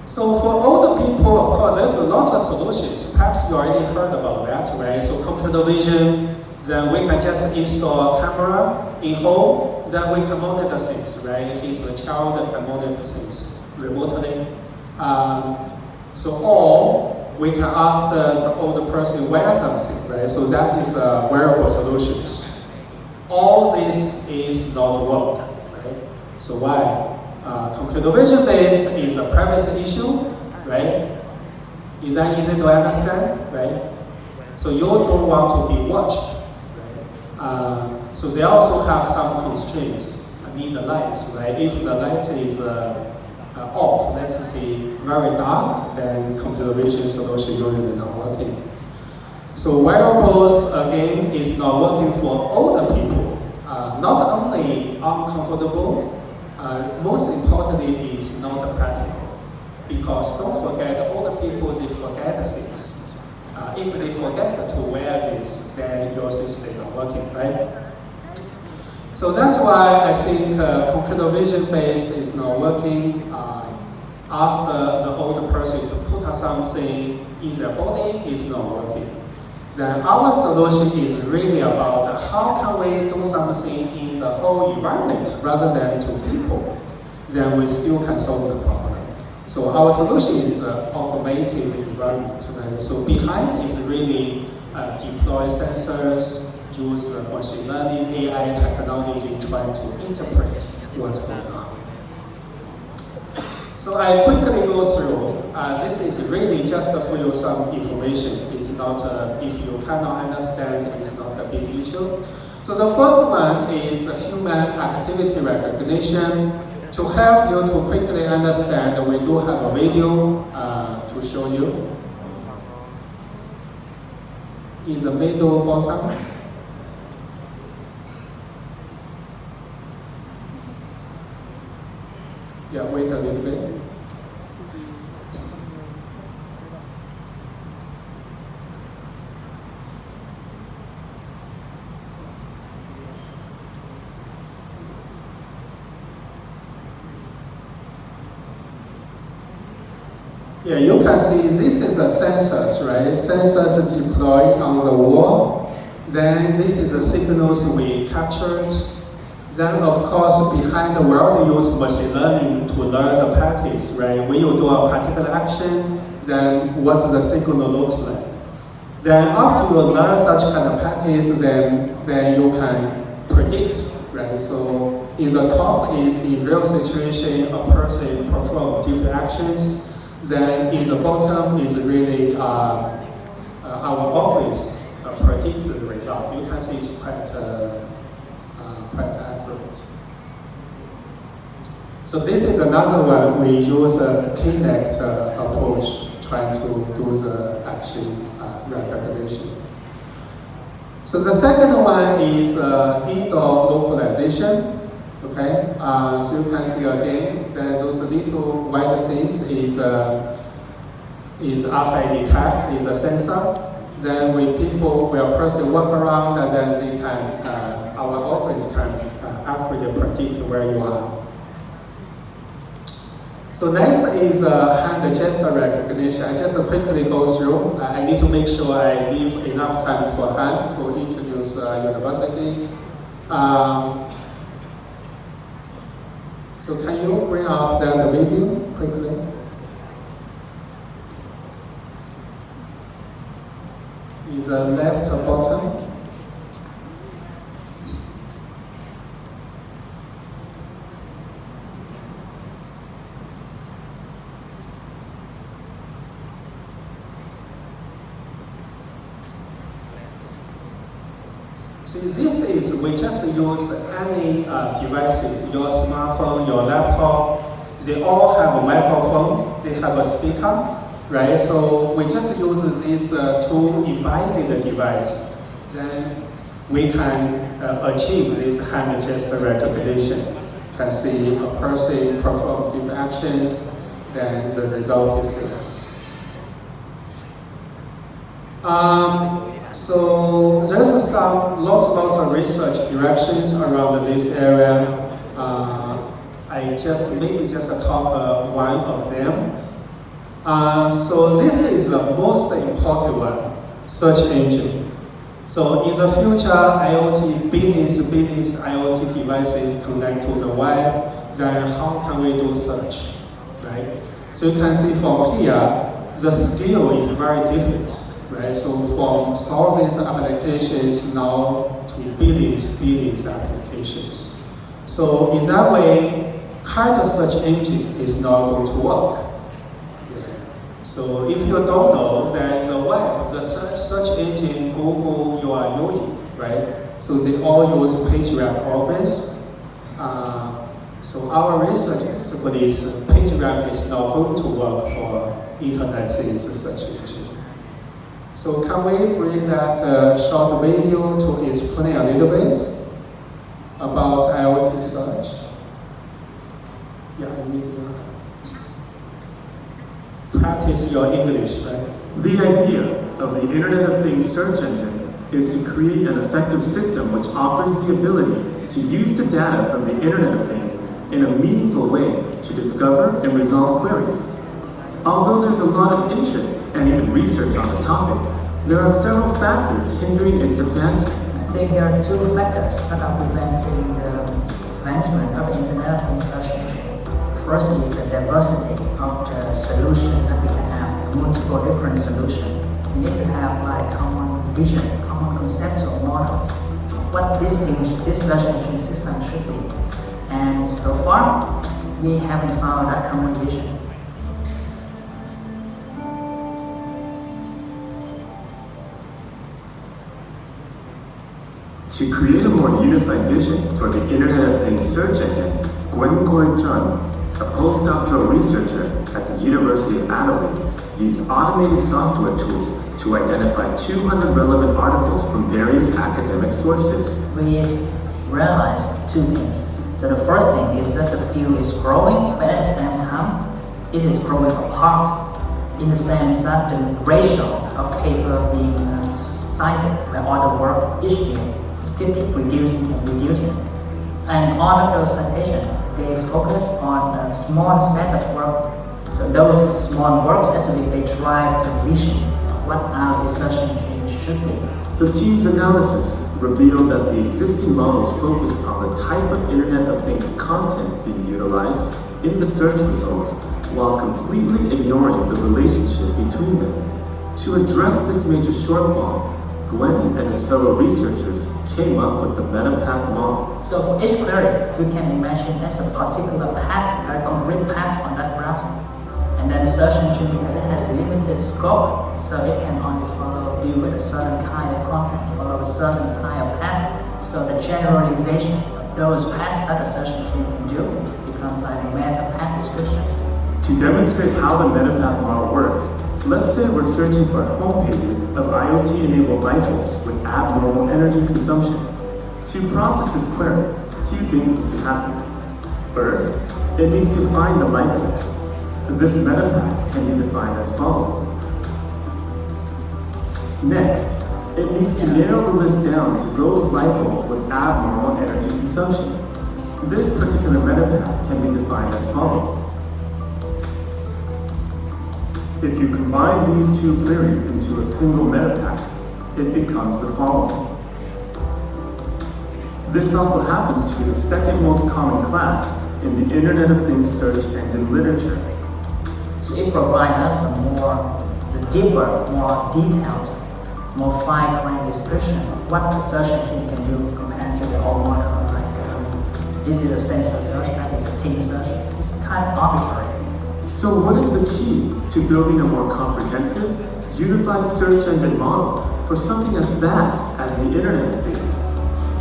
So for all the people, of course, there's a lot of solutions. Perhaps you already heard about that, right? So computer vision, then we can just install a camera in home, then we can monitor things, right? His child can monitor things remotely. Or we can ask the older person wear something, right? So that is a wearable solutions. All this is not work, right? So why? Computer vision based is a privacy issue, right? Is that easy to understand, right? So you don't want to be watched, right? So they also have some constraints. Need the light, right? If the light is off, let's say very dark, then computer vision solution usually not working. So wearables again is not working for older people. Not only uncomfortable, most importantly is not practical. Because don't forget, older people, they forget things. If they forget to wear this, then your system is not working, right? So that's why I think computer vision based is not working. Ask the older person to put something in their body is not working. Then our solution is really about how can we do something in the whole environment rather than to people. Then we still can solve the problem. So our solution is automated environment, right? So behind is really deploy sensors, use machine learning, AI technology, trying to interpret what's going on. So I quickly go through. This is really just for you some information. It's not, if you cannot understand, it's not a big issue. So the first one is human activity recognition. To help you to quickly understand, we do have a video to show you. In the middle bottom. Yeah, wait a little bit. Yeah, you can see this is a sensors, right? Sensors deployed on the wall. Then this is the signals we captured. Then of course behind the world they use machine learning to learn the patterns, right? When you do a particular action, then what the signal looks like. Then after you learn such kind of patterns, then you can predict, right? So in the top is in real situation a person perform different actions. Then in the bottom is really our always predict the result. You can see it's quite accurate. So this is another one. We use a Kinect approach trying to do the action recognition. So the second one is indoor localization. Okay, so you can see again that those little white things is RFID tag, is a sensor. Then when a person walk around, and then they can, our algorithms can accurately predict where you are. So next is hand gesture recognition. I just quickly go through. I need to make sure I leave enough time for hand to introduce university. So can you bring up that video quickly? Is the left bottom. See, this is, we just use any devices, your smartphone, your laptop, they all have a microphone, they have a speaker, right? So we just use this two embedded device, then we can achieve this hand gesture recognition. You can see a person perform different actions, then the result is there. So there's lots of research directions around this area. I maybe just talk one of them. So this is the most important one, search engine. So in the future, IoT, billions IoT devices connect to the web, then how can we do search, right? So you can see from here, the scale is very different, right? So from thousands of applications now to billions applications. So in that way, current search engine is not going to work. So if you don't know, then the web, the search engine, Google, you are using, right? So they all use PageRank always. So our research basically is PageRank is not going to work for Internet Things search engine. So can we bring that short video to explain a little bit about IoT search? Yeah, I need you. Practice your English, right? The idea of the Internet of Things search engine is to create an effective system which offers the ability to use the data from the Internet of Things in a meaningful way to discover and resolve queries. Although there's a lot of interest and even research on the topic, there are several factors hindering its advancement. I think there are two factors that are preventing the advancement of the Internet of Things search engine. First is the diversity of the solution that we can have, multiple different solutions. We need to have like common vision, common conceptual model, what this search engine system should be. And so far, we haven't found that common vision. To create a more unified vision for the Internet of Things search engine, Chun, a postdoctoral researcher at the University of Adelaide, used automated software tools to identify 200 relevant articles from various academic sources. We realized two things. So the first thing is that the field is growing, but at the same time, it is growing apart in the sense that the ratio of paper being cited by all the work each year still keep reducing and reducing. And all of those citations, they focus on a small set of work. So those small works actually they drive the vision of what our research engine should be. The team's analysis revealed that the existing models focused on the type of Internet of Things content being utilized in the search results while completely ignoring the relationship between them. To address this major shortfall, Gwen and his fellow researchers came up with the MetaPath model. So for each query, we can imagine as a particular path, a concrete path on that graph. And then the search engine, because it has limited scope, so it can only deal with a certain kind of content, follow a certain kind of path. So the generalization of those paths that the search engine can do becomes like a MetaPath description. To demonstrate how the MetaPath model works, let's say we're searching for home pages of IoT-enabled light bulbs with abnormal energy consumption. To process this query, two things need to happen. First, it needs to find the light bulbs. This MetaPath can be defined as follows. Next, it needs to narrow the list down to those light bulbs with abnormal energy consumption. This particular MetaPath can be defined as follows. If you combine these two queries into a single MetaPath, it becomes the following. This also happens to be the second most common class in the Internet of Things search engine literature. So it provides us the deeper, more detailed, more fine-grained description of what the search engine can do compared to the old model. Like, is it a sensor search? That is a team search. It's kind of arbitrary. So what is the key to building a more comprehensive, unified search engine model for something as vast as the Internet of Things?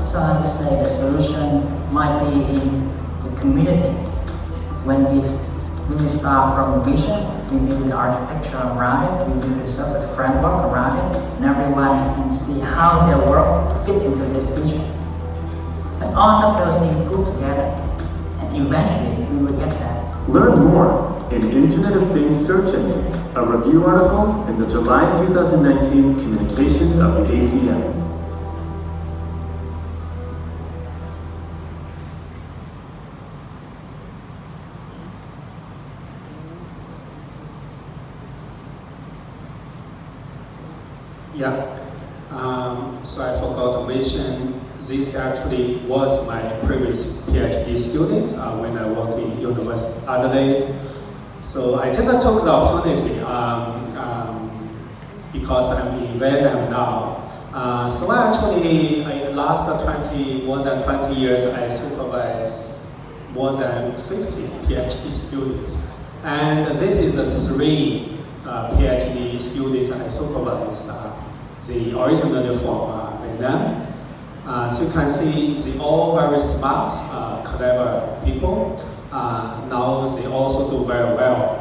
So I would say the solution might be in the community. When we We will start from vision, we build the architecture around it, we build the circuit framework around it, and everyone can see how their work fits into this vision. And all of those things put together, and eventually we will get that. Learn more in Internet of Things Search Engine, a review article in the July 2019 Communications of the ACM. Yeah, so I forgot to mention, this actually was my previous PhD student when I worked in University of Adelaide. So I just took the opportunity because I'm in Vietnam now. So actually, last more than 20 years, I supervised more than 50 PhD students. And this is the 3 PhD students I supervise. The originally from Vietnam. So you can see they all very smart, clever people. Now they also do very well.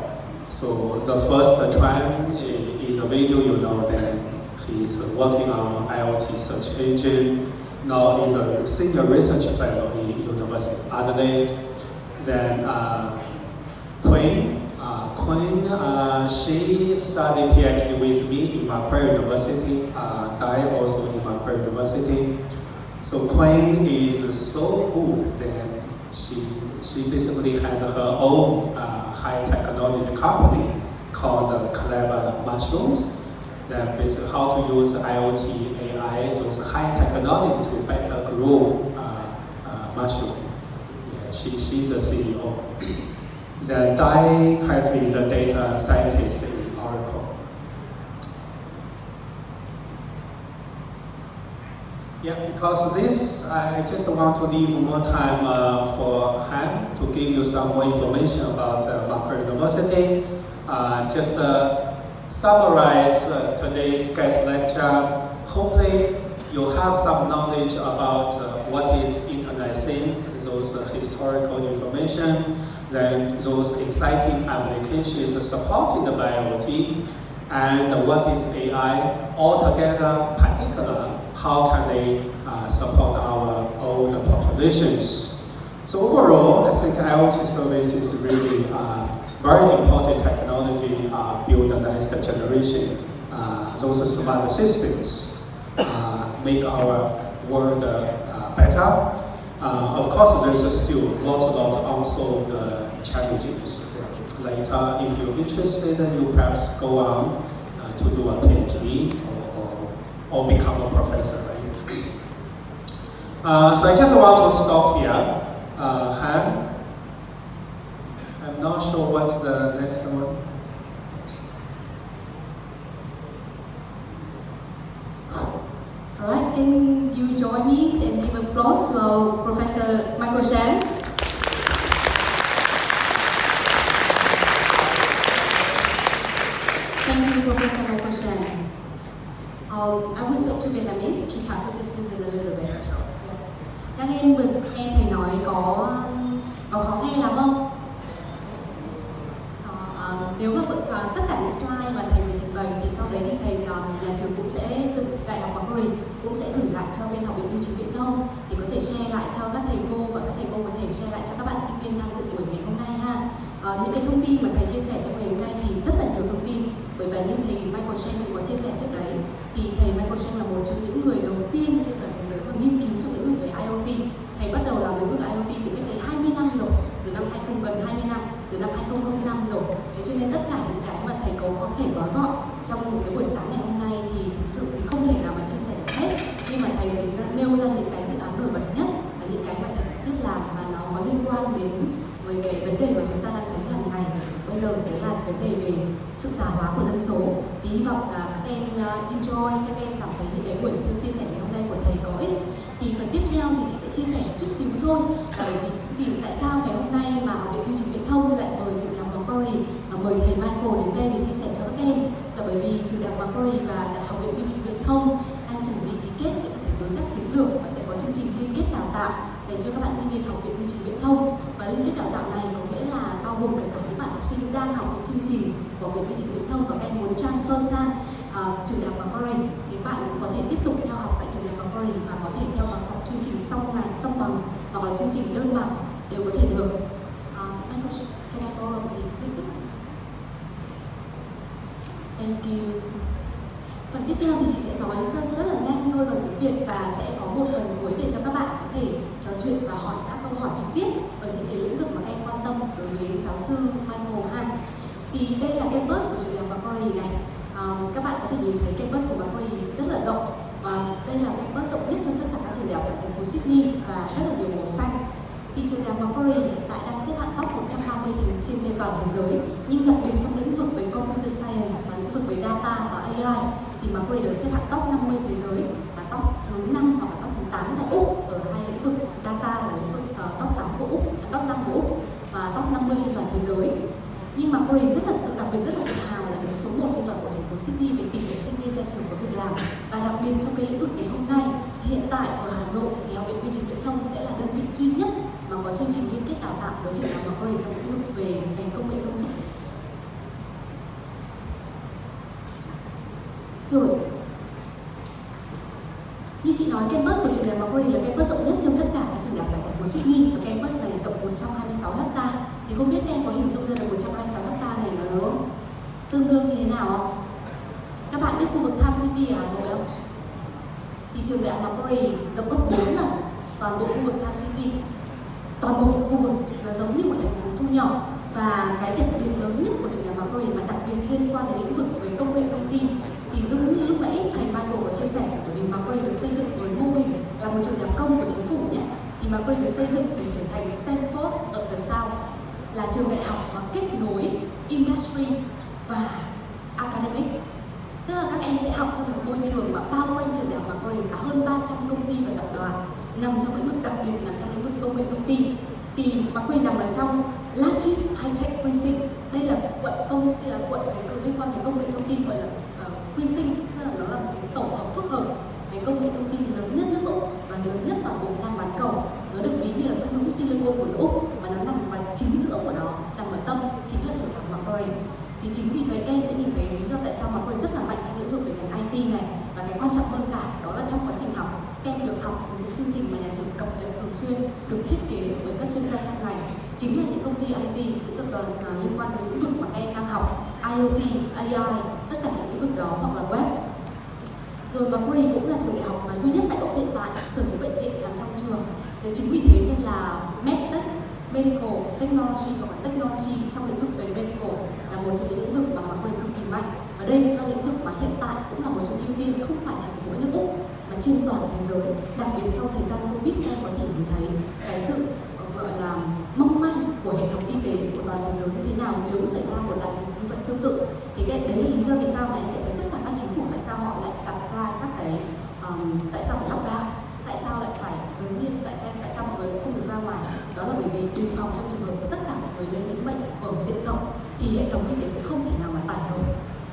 So the first trend is a video, you know, that he's working on IoT search engine. Now he's a senior research fellow in University of Adelaide. Then Queen, she studied PhD with me in Macquarie University. I also in Macquarie University. So Queen is so good that she basically has her own high technology company called Clever Mushrooms. That basically how to use IoT, AI, those high technology to better grow mushroom. Yeah, she's the CEO. Then Dai currently is a data scientist in Oracle. Yeah, because this, I just want to leave more time for Han to give you some more information about Macquarie University. Just summarize today's guest lecture. Hopefully, you have some knowledge about what is Internet of Things, those historical information, then those exciting applications supported by IoT, and what is AI altogether, particular, how can they support our old populations. So overall, I think IoT service is really very important technology, build the next generation. Those smart systems make our world better. Of course, there's still lots of unsolved challenges. Later, if you're interested, you perhaps go on to do a PhD or become a professor, right? So I just want to stop here. Han, I'm not sure what's the next one. Alright, can you join me and give applause to our Professor Michael Sheng? Thank you, Professor Michael Sheng. I will switch to Vietnamese to chat with the students a little bit. Các em vừa nghe thầy nói có khó nghe lắm không? Nếu mà tất cả những slide mà thầy vừa trình bày thì sau đấy thì thầy nhà trường cũng sẽ Đại học Macquarie cũng sẽ gửi lại cho bên Học viện Bưu chính Viễn thông thì có thể share lại cho các thầy cô và các thầy cô có thể share lại cho các bạn sinh viên tham dự buổi ngày hôm nay ha. Những cái thông tin mà thầy chia sẻ trong ngày hôm nay thì rất là nhiều thông tin, bởi vì như thầy Michael Sheng cũng có chia sẻ trước đấy thì thầy Michael Sheng là một trong những người đầu tiên trên toàn thế giới mà nghiên cứu trong lĩnh vực về IoT. Thầy bắt đầu làm lĩnh vực IoT từ cách đây 20 năm rồi, từ năm 20 năm, từ năm 2005 rồi. Thế cho nên tất cả những cái mà thầy có thể gói gọn trong một cái buổi sáng ngày hôm nay thì thực sự thì không thể nào mà chia sẻ được hết. Nhưng mà thầy đã nêu ra những cái dự án nổi bật nhất và những cái mà thầy tiếp làm và nó có liên quan đến với cái vấn đề mà chúng ta đang thấy hàng ngày bây giờ, đấy là vấn đề về sự già hóa của dân số. Thì hy vọng các em enjoy, các em cảm thấy những cái buổi chia sẻ ngày hôm nay của thầy có ích. Thì phần tiếp theo thì chị sẽ chia sẻ một chút xíu thôi, là bởi vì tại sao ngày hôm nay mà Học viện Bưu chính Viễn thông lại mời trường đại học Macquarie và mời thầy Michael đến đây để chia sẻ cho các em, là bởi vì trường đại học Macquarie và Học viện Bưu chính Viễn thông đang chuẩn bị ký kết sẽ trở thành đối tác chiến lược và sẽ có chương trình liên kết đào tạo dành cho các bạn sinh viên Học viện Bưu chính Viễn thông. Và liên kết đào tạo này có nghĩa là bao gồm cả những bạn có học sinh đang học những chương trình của Viện Bưu chính Viễn thông và các em muốn transfer sang trường đại học Macquarie thì bạn cũng có thể tiếp tục theo học tại trường đại học Macquarie và có thể theo học chương trình song bằng hoặc là chương trình đơn bằng đều có thể được. Michael, can I borrow the clicker? Thank you. Phần tiếp theo thì chị sẽ nói rất là nhanh thôi bằng tiếng Việt và sẽ có một phần cuối để cho các bạn có thể trò chuyện và hỏi các câu hỏi trực tiếp ở những cái lĩnh vực mà các em quan tâm đối với giáo sư Michael ha. Thì đây là campus của trường đại học Macquarie này. Các bạn có thể nhìn thấy campus của Macquarie rất là rộng và đây là campus rộng nhất trong tất cả các trường đại học tại thành phố Sydney và rất là nhiều màu xanh. Thì trường đại học Macquarie hiện tại đang xếp hạng top 120 trên toàn thế giới, nhưng đặc biệt trong lĩnh vực về computer science và lĩnh vực về data và AI thì Macquarie được xếp hạng top 50 thế giới và top thứ 5 hoặc là top thứ 8 tại Úc ở hai lĩnh vực. Data là lĩnh vực top 8 của Úc, top 5 của Úc và top 50 trên toàn thế giới. Nhưng Macquarie đặc biệt rất là tự hào là đứng số 1 trên toàn bộ thành phố Sydney về tỷ lệ sinh viên ra trường có việc làm. Và đặc biệt trong cái lĩnh vực ngày hôm nay thì hiện tại ở Hà Nội thì Học viện Bưu chính Viễn thông sẽ là đơn vị duy nhất mà có chương trình liên kết đào tạo với trường đại học Macquarie trong lĩnh vực về ngành công nghệ thông tin. Rồi, như chị nói, campus của trường đại học Macquarie là campus rộng nhất trong tất cả các trường đại học tại thành phố Sydney và campus này rộng 126 ha. Thì không biết các em có hình dung ra được 126 ha này nó tương đương như thế nào không? Các bạn biết khu vực Tham City ở Hà Nội không? Thì trường đại học Macquarie rộng gấp 4 lần toàn bộ khu vực Tham City. Toàn bộ khu vực nó giống như một thành phố thu nhỏ và cái đặc biệt lớn nhất của trường đại học Macquarie mà đặc biệt liên quan đến lĩnh vực về công nghệ thông tin thì giống như lúc nãy thầy Michael có chia sẻ, bởi vì Macquarie được xây dựng với mô hình là một trường đại học công của chính phủ nhé, thì Macquarie được xây dựng để trở thành Stanford of the South, là trường đại học mà kết nối industry và academic. Tức là các em sẽ học trong một môi trường mà bao quanh trường đại học Macquarie là hơn 300 công ty và tập đoàn nằm trong lĩnh vực, đặc biệt nằm trong lĩnh vực công nghệ thông tin. Thì Macquarie nằm ở trong largest high-tech precinct. Đây là quận liên quan về công nghệ thông tin gọi là precinct, tức là nó là một cái tổ hợp phức hợp về công nghệ thông tin lớn nhất nước Úc và lớn nhất toàn bộ Nam bán cầu. Nó được ví như là thung lũng Silicon của nước Úc và nó nằm vào chính giữa của nó, nằm ở tâm chính là trường đại học Macquarie. Thì chính vì thế các em sẽ nhìn thấy lý do tại sao Macquarie rất là mạnh trong lĩnh vực về ngành IT này, và cái quan trọng hơn cả đó là trong quá trình học các em được học từ những chương trình mà nhà trường cập nhật thường xuyên, được thiết kế bởi các chuyên gia trong ngành, chính là những công ty IT, những tập đoàn liên quan đến lĩnh vực mà các em đang học, IoT, AI, tất cả những lĩnh vực đó hoặc là web. Rồi Macquarie cũng là trường đại học mà duy nhất tại Úc hiện tại sở hữu bệnh viện nằm trong trường. Thế chính vì thế nên là medtech, medical technology hoặc là technology trong lĩnh vực về medical là một trong những lĩnh vực mà Macquarie cực kỳ mạnh. Và đây cũng là lĩnh vực mà hiện tại cũng là một trong ưu tiên không phải chỉ của mỗi nước Úc mà trên toàn thế giới. Đặc biệt sau thời gian Covid các em có thể nhìn thấy cái sự gọi là mong manh của hệ thống y tế của toàn thế giới như thế nào nếu xảy ra một đại dịch như vậy tương tự. Thì cái đấy là lý do vì sao mà em sẽ thấy tất cả các chính phủ tại sao họ lại đặt ra các cái tại sao phải lockdown, tại sao lại phải giới nghiêm, tại sao mọi người không được ra ngoài. Đó là bởi vì đề phòng trong trường hợp của tất cả mọi người lây nhiễm bệnh ở diện rộng thì hệ thống y tế sẽ không thể nào mà tải nổi.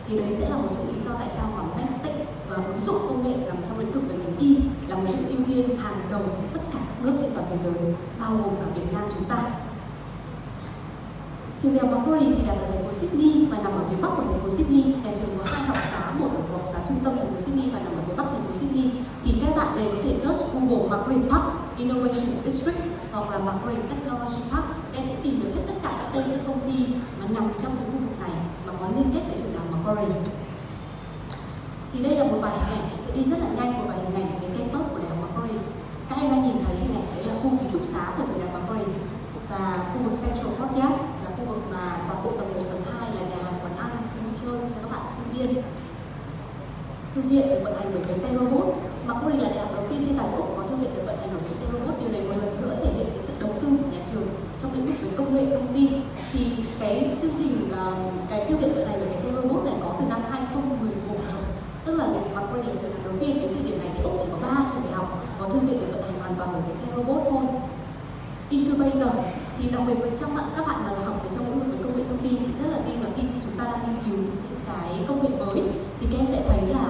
Thì đấy sẽ là một trong lý do tại sao mà medtech và ứng dụng công nghệ nằm trong lĩnh vực về ngành y là một trong ưu tiên hàng đầu của tất cả các nước trên toàn thế giới, bao gồm cả Việt Nam chúng ta. Trường đại học Macquarie thì đặt ở thành phố Sydney và nằm ở phía bắc của thành phố Sydney. Nhà trường có 2 học xá, một ở học xá trung tâm thành phố Sydney và nằm ở phía bắc thành phố Sydney. Thì các bạn về có thể search Google Macquarie Park Innovation District hoặc là Macquarie Technology Park. Các em sẽ tìm được hết tất cả các tên các công ty mà nằm trong cái khu vực này mà có liên kết với trường đại học Macquarie. Thì đây là một vài hình ảnh, chị sẽ đi rất là nhanh một vài hình ảnh về campus của đại học Macquarie. Các em đang nhìn thấy hình ảnh đấy là khu ký túc xá của trường đại học Macquarie và khu vực Central Courtyard là khu vực mà toàn bộ tầng 1, tầng 2 là nhà hàng, quán ăn, vui chơi cho các bạn sinh viên. Thư viện được vận hành bởi cánh tay robot. Macquarie là đại học đầu tiên trên toàn Úc có thư viện được vận hành bởi cánh tay robot. Điều này một lần nữa thể hiện cái sự đầu tư của nhà trường trong lĩnh vực về công nghệ thông tin. Thì cái chương trình cái thư viện vận hành bởi cánh tay robot này có từ năm 2011 rồi. Tức là Macquarie là trường đại học đầu tiên. Đến thời điểm này thì Úc chỉ có 3 trường đại học có thư viện được vận hành hoàn toàn bởi cánh tay robot thôi. Incubator thì đặc biệt với các bạn mà học về trong lĩnh vực về công nghệ thông tin, chị rất là tin là khi chúng ta đang nghiên cứu những cái công nghệ mới thì các em sẽ thấy là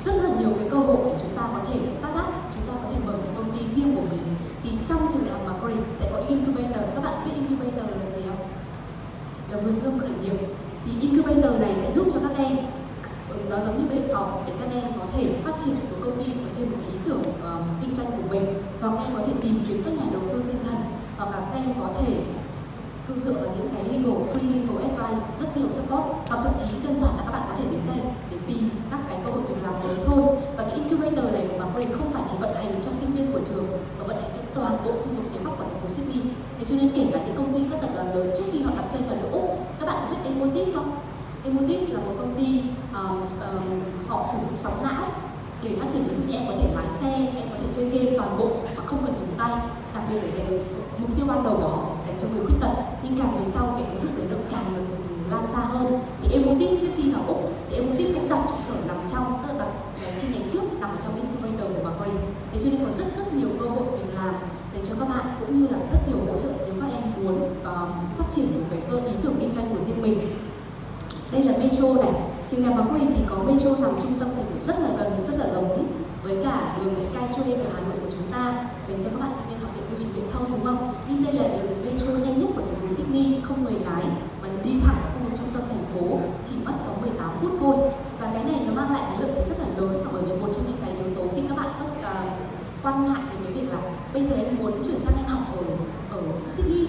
rất là nhiều cái cơ hội để chúng ta có thể start up, chúng ta có thể mở một công ty riêng của mình. Thì trong trường đại học Macquarie sẽ có incubator. Các bạn biết incubator là gì không? là vườn ươm khởi nghiệp. Thì incubator này sẽ giúp cho các em, nó giống như bệnh phòng để các em có thể phát triển một công ty ở trên một ý tưởng kinh doanh của mình, hoặc các em có thể tìm kiếm các nhà đầu tư tinh thần, hoặc là các em có thể cứ dựa vào những cái free legal advice, rất nhiều support, hoặc thậm chí đơn giản là các bạn có thể đến đây để tìm các cái cơ hội việc làm mới thôi. Và cái incubator này của Macquarie không phải chỉ vận hành cho sinh viên của trường, mà vận hành cho toàn bộ khu vực phía Bắc của thành phố Sydney. Thế cho nên kể cả những công ty, các tập đoàn lớn trước khi họ đặt chân vào nước Úc, các bạn có biết Emotive không? Emotive là một công ty họ sử dụng sóng não để phát triển. Ví dụ như em có thể lái xe, em có thể chơi game toàn bộ mà không cần dùng tay, đặc biệt là mục tiêu ban đầu của họ dành cho người khuyết tật, nhưng càng về sau cái ứng dụng đấy nó càng lan xa hơn. Thì Emotive trước khi vào Úc thì Emotive cũng đặt trụ sở nằm trong, tức là đặt chi nhánh trước nằm ở trong incubator của Macquarie. Thế cho nên có rất nhiều cơ hội việc làm dành cho các bạn, cũng như là rất nhiều hỗ trợ nếu các em muốn phát triển một cái ý tưởng kinh doanh của riêng mình. Đây là metro này. Trường đại học Macquarie thì có metro nằm trung tâm thành phố rất là gần, rất là giống với cả đường Skytrain ở Hà Nội của chúng ta dành cho các bạn sinh viên học viện bưu chính viễn thông, đúng không? Nhưng đây là đường metro nhanh nhất của thành phố Sydney, không người lái mà đi thẳng vào khu vực trung tâm thành phố, chỉ mất có 18 phút thôi. Và cái này nó mang lại cái lợi thế rất là lớn, bởi vì một trong những cái yếu tố khi các bạn quan ngại về cái việc là bây giờ em muốn chuyển sang em học ở Sydney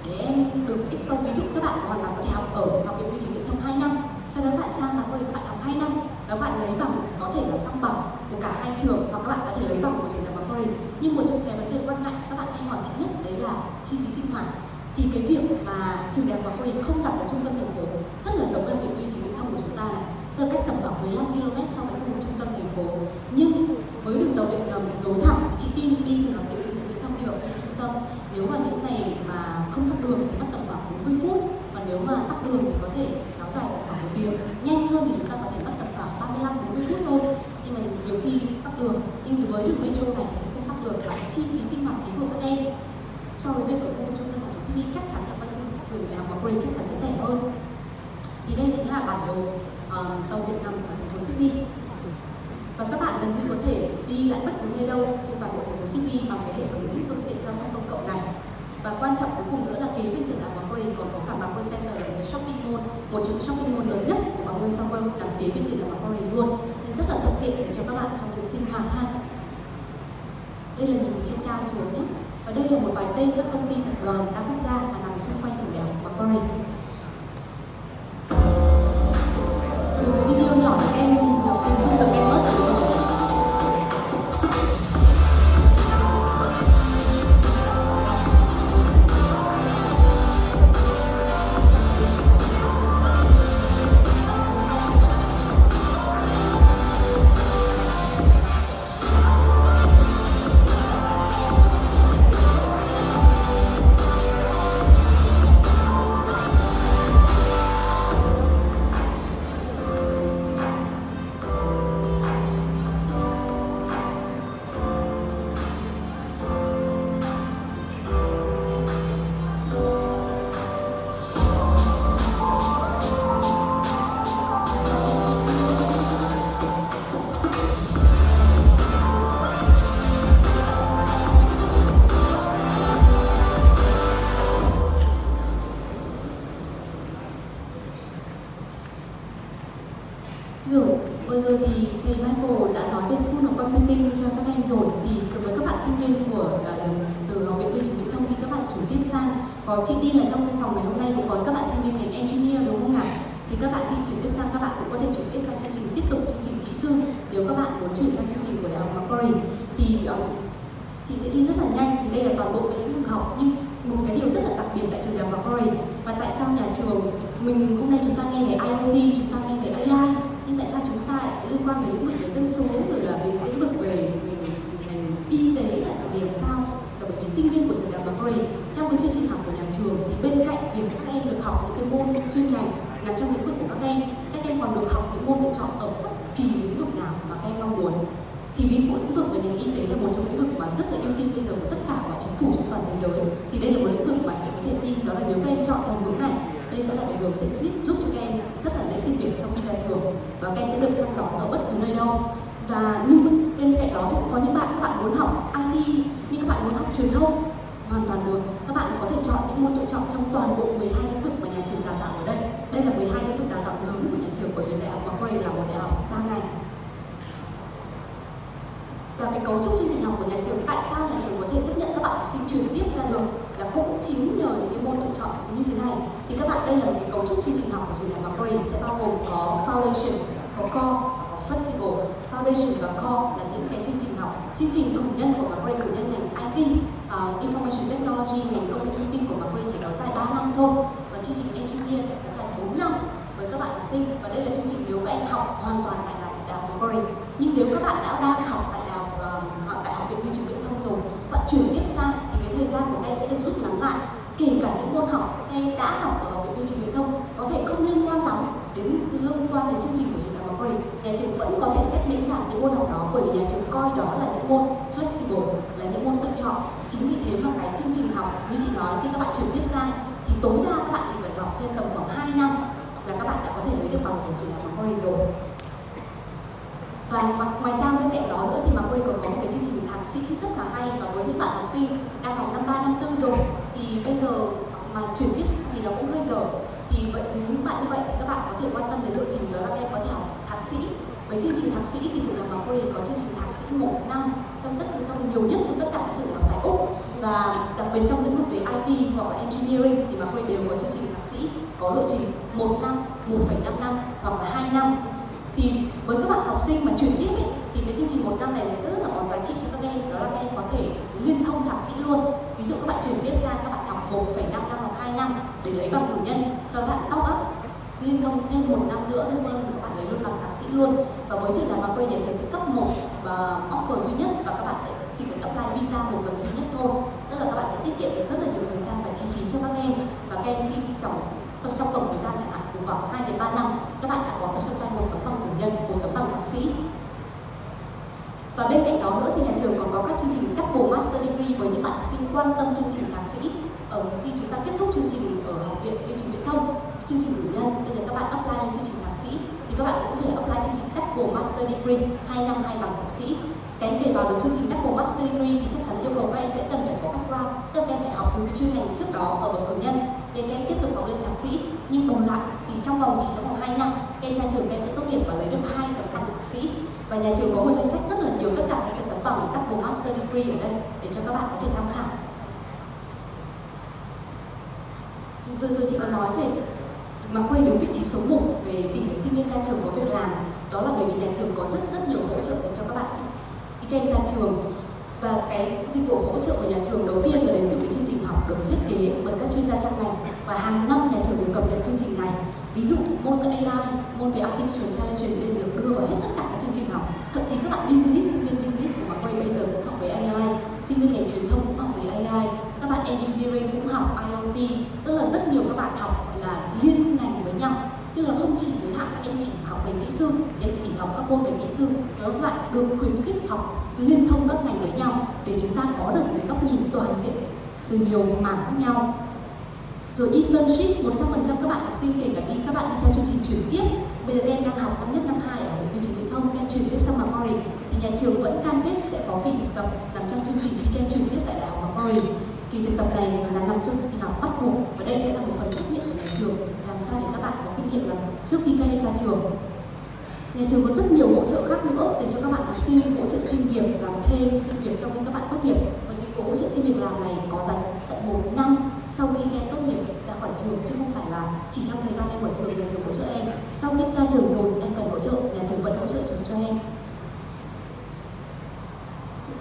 để em được expose. Ví dụ các bạn hoàn toàn có thể học ở học viện bưu chính viễn thông 2 năm, cho nên các bạn sang Macquarie các bạn học 2 năm và các bạn lấy bằng có thể là song bằng của cả hai trường, hoặc các bạn có thể lấy bằng của trường đại học Macquarie. Nhưng một trong cái vấn đề quan ngại các bạn hay hỏi chính nhất đấy là chi phí sinh hoạt. Thì cái việc mà trường đại học Macquarie không đặt ở trung tâm thành phố rất là giống với học viện bưu chính viễn thông của chúng ta này, tức là cách tầm khoảng 15 km so với khu vực trung tâm thành phố. Nhưng với đường tàu điện ngầm nối thẳng, chị tin đi từ học viện bưu chính viễn thông đi vào khu vực trung tâm, nếu mà những ngày mà không tắc đường thì mất tầm khoảng 40 phút, còn nếu mà tắc đường thì có thể kéo dài khoảng 1 tiếng. Nhanh hơn thì chúng ta có thể mất tầm khoảng 35-40 phút thôi, nhưng mà nhiều khi tắc đường. Nhưng với đường metro này thì sẽ không tắc đường, và chi phí sinh hoạt phí của các em so với việc ở khu vực trung tâm của Sydney chắc chắn là trường đại học Macquarie chắc chắn sẽ rẻ hơn. Thì đây chính là bản đồ tàu điện ngầm ở thành phố Sydney. Và các bạn gần như có thể đi lại bất cứ nơi đâu trên toàn bộ thành phố Sydney bằng cái hệ thống phương tiện giao thông công cộng này. Và quan trọng cuối cùng nữa là kế bên trường đại học Macquarie còn có cả Macquarie Center, là cái shopping mall, một trong những shopping mall lớn nhất của Macquarie Server nằm kế bên trường đại học Macquarie luôn, nên rất là thuận tiện để cho các bạn trong việc sinh hoạt ha. Đây là nhìn từ trên cao xuống nhé. Và đây là một vài tên các công ty tập đoàn đa quốc gia mà nằm xung quanh trường đại học Macquarie. Một cái video nhỏ để các em nhìn được hình dung được campus của trường. Rồi, vừa rồi thì thầy Michael đã nói về School of Computing cho các em rồi. Thì với các bạn sinh viên từ học viện bưu chính viễn thông thì các bạn chuyển tiếp sang, có chị tin là trong phòng ngày hôm nay cũng có các bạn sinh viên ngành engineer đúng không nào? Thì các bạn khi chuyển tiếp sang, các bạn cũng có thể chuyển tiếp sang chương trình tiếp tục chương trình kỹ sư nếu các bạn muốn chuyển sang chương trình của đại học Macquarie. Thì chị sẽ đi rất là nhanh, thì đây là toàn bộ những lĩnh vực học, nhưng một cái điều rất là đặc biệt tại trường đại học Macquarie. Và tại sao nhà trường mình hôm nay chúng ta nghe về IoT, chúng ta nghe về AI, nhưng tại sao chúng ta liên quan về lĩnh vực về dân số, rồi là về lĩnh vực về ngành y tế là vì làm sao? Là bởi vì sinh viên của trường đại học Macquarie trong cái chương trình học của nhà trường thì bên cạnh việc các em được học những cái môn chuyên ngành nằm trong lĩnh vực của các em còn được học những môn lựa chọn ở bất kỳ lĩnh vực nào mà các em mong muốn. Thì ví dụ lĩnh vực về ngành y tế là một trong lĩnh vực mà rất là ưu tiên bây giờ của tất cả mọi chính phủ trên toàn thế giới. Thì đây là một lĩnh vực mà chị có thể tin, đó là nếu các em chọn theo hướng này, đây sẽ là cái hướng sẽ giúp cho các em rất là dễ xin việc sau khi ra trường, và các em sẽ được săn đón ở bất cứ nơi đâu. Và nhưng bên cạnh đó thì cũng có những các bạn muốn học IT, nhưng các bạn muốn học truyền thông, hoàn toàn được. Các bạn có thể chọn những môn tự chọn trong toàn bộ 12 lĩnh vực mà nhà trường đào tạo ở đây. Đây là 12 lĩnh vực đào tạo lớn của nhà trường, bởi vì đại học Macquarie là một đại học đa ngành. Và cái cấu trúc chương trình học của nhà trường, tại sao nhà trường có thể chấp nhận các bạn học sinh chuyển tiếp ra được, là cũng chính nhờ những cái môn tự chọn như thế này. Thì các bạn, đây là một cái cấu trúc chương trình học của trường đại học Macquarie, sẽ bao gồm có Foundation, có Core, có Flexible. Foundation và Core là những cái chương trình học, chương trình cử nhân của Macquarie, cử nhân ngành IT, Information Technology, ngành công nghệ thông tin của Macquarie chỉ kéo dài 3 năm thôi. Còn chương trình Engineer sẽ kéo dài 4 năm với các bạn học sinh. Và đây là chương trình nếu các em học hoàn toàn tại đại học Macquarie. Nhưng nếu các bạn đang học tại Đại học Viện Bưu chính Viễn thông rồi, bạn chuyển tiếp sang thì cái thời gian của các em sẽ được rút ngắn lại. Kể cả những môn học các em đã học ở Viện Bưu chính Viễn thông có thể không liên quan lắm liên quan đến chương trình của trường đại học Macquarie, nhà trường vẫn có thể xét miễn giảm những môn học đó, bởi vì nhà trường coi đó là những môn flexible, là những môn tự chọn. Chính vì thế mà cái chương trình học như chị nói, khi các bạn chuyển tiếp sang thì tối đa các bạn chỉ cần học thêm tầm khoảng 2 năm là các bạn đã có thể lấy được bằng của trường đại học Macquarie rồi. Và ngoài ra bên cạnh đó nữa thì Macquarie còn có một cái chương trình thạc sĩ rất là hay, và với những bạn học sinh đang học năm 3, năm 4 rồi thì bây giờ mà chuyển tiếp thì nó cũng hơi dở. Thì vậy với những bạn như vậy thì các bạn có thể quan tâm đến lộ trình đó là các em có thể học thạc sĩ. Với chương trình thạc sĩ thì trường đại học Macquarie có chương trình thạc sĩ 1 năm trong nhiều nhất trong tất cả các trường đại học tại Úc, và đặc biệt trong lĩnh vực về IT hoặc là Engineering thì Macquarie đều có chương trình thạc sĩ có lộ trình 1 năm, 1,5 năm hoặc là 2 năm. Thì với các bạn học sinh mà chuyển tiếp ấy, thì cái chương trình 1 năm này sẽ rất là có giá trị cho các em, đó là các em có thể liên thông thạc sĩ luôn. Ví dụ các bạn chuyển tiếp sang các bạn học 1,5 năm hoặc 2 năm để lấy bằng cử nhân, sau đó bạn top up liên thông thêm 1 năm nữa các bạn lấy luôn bằng thạc sĩ luôn. Và với trường đại học Macquarie, nhà trường sẽ cấp một offer duy nhất và các bạn sẽ chỉ cần apply visa một lần duy nhất thôi. Tức là các bạn sẽ tiết kiệm được rất là nhiều thời gian và chi phí cho các em, và các em sẽ trong tổng thời gian chẳng hạn từ khoảng 2 đến 3 năm các bạn đã có trong tay một tấm bằng cử nhân, một tấm bằng thạc sĩ. Và bên cạnh đó nữa thì nhà trường còn có các chương trình double master degree với những bạn học sinh quan tâm chương trình thạc sĩ. Khi chúng ta kết thúc chương trình ở học viện Bưu chính Viễn thông, chương trình cử nhân, bây giờ các bạn apply lên chương trình thạc sĩ thì các bạn cũng có thể apply chương trình double master degree 2 năm 2 bằng thạc sĩ. Cái để vào được chương trình double master degree thì chắc chắn yêu cầu các em sẽ cần phải có background, tức là các em phải học từ cái chuyên ngành trước đó ở bậc cử nhân để các em tiếp tục học lên thạc sĩ. Nhưng bù lại thì chỉ trong vòng 2 năm các em ra trường, các em sẽ tốt nghiệp và lấy được 2 tấm bằng thạc sĩ. Và nhà trường có một danh sách rất là nhiều tất cả các tấm bằng double master degree ở đây để cho các bạn có thể tham khảo. Vừa rồi chị có nói về Macquarie đứng vị trí số 1 về tỷ lệ sinh viên ra trường có việc làm. Đó là bởi vì nhà trường có rất nhiều hỗ trợ dành cho các bạn khi các em ra trường. Và cái dịch vụ hỗ trợ của nhà trường đầu tiên là đến từ cái chương trình học được thiết kế bởi các chuyên gia trong ngành, và hàng năm nhà trường đều cập nhật chương trình này. Ví dụ môn AI, môn về Artificial Intelligence bây giờ được đưa vào hết tất cả các chương trình học. Thậm chí các bạn business, sinh viên business của Macquarie bây giờ cũng học về AI, sinh viên ngành truyền thông cũng học về AI, các bạn Engineering cũng học IoT, tức là rất nhiều các bạn học là liên ngành với nhau, chứ là không chỉ giới hạn các em chỉ học về kỹ sư, em chỉ học các môn về kỹ sư. Các bạn được khuyến khích học liên thông các ngành với nhau để chúng ta có được một cái góc nhìn toàn diện từ nhiều mảng khác nhau. Rồi internship 100% các bạn học sinh, kể cả các bạn đi theo chương trình chuyển tiếp, bây giờ các em đang học năm nhất năm 2 ở Viện Bưu chính Viễn thông, các em chuyển tiếp sang Macquarie thì nhà trường vẫn cam kết sẽ có kỳ thực tập nằm trong chương trình khi các em chuyển tiếp tại Đại học Macquarie. Kỳ thực tập này là nằm trong chương trình học bắt buộc, và đây sẽ là một phần trách nhiệm của nhà trường, làm sao để các bạn có kinh nghiệm làm trước khi các em ra trường. Nhà trường có rất nhiều hỗ trợ khác nữa dành cho các bạn học sinh, hỗ trợ xin việc, làm thêm, xin việc sau khi các bạn tốt nghiệp. Và dịch vụ hỗ trợ xin việc làm này có dành tận 1 năm sau khi các em tốt nghiệp ra khỏi trường, chứ không phải là chỉ trong thời gian em ở trường nhà trường hỗ trợ em. Sau khi ra trường rồi em cần hỗ trợ, nhà trường vẫn hỗ trợ trường cho em.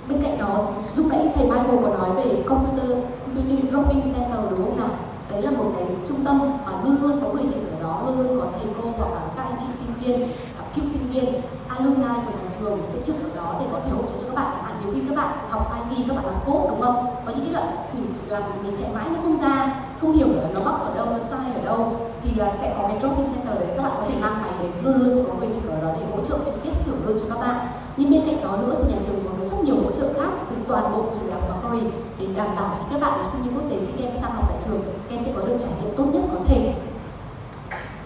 Bên cạnh đó, lúc nãy thầy Michael có nói về Computing Drop-in Center đúng không nào? Đấy là một cái trung tâm mà luôn luôn có người trực ở đó, luôn luôn có thầy cô hoặc là các anh chị sinh viên, cựu sinh viên, alumni của nhà trường sẽ trực ở đó để có thể hỗ trợ cho các bạn. Chẳng hạn nếu khi các bạn học IT, các bạn làm code đúng không? Có những cái đoạn mình chạy mãi nó không ra, không hiểu là nó mắc ở đâu, nó sai ở đâu, thì là sẽ có cái drop-in center đấy, các bạn có thể mang máy đến, luôn luôn sẽ có người trực ở đó để hỗ trợ trực tiếp sửa luôn cho các bạn. Nhưng bên cạnh đó nữa thì nhà trường có rất nhiều hỗ trợ khác từ toàn bộ trường đại học Macquarie để đảm bảo các bạn là sinh viên quốc tế khi các em sang học tại trường, các em sẽ có được trải nghiệm tốt nhất có thể.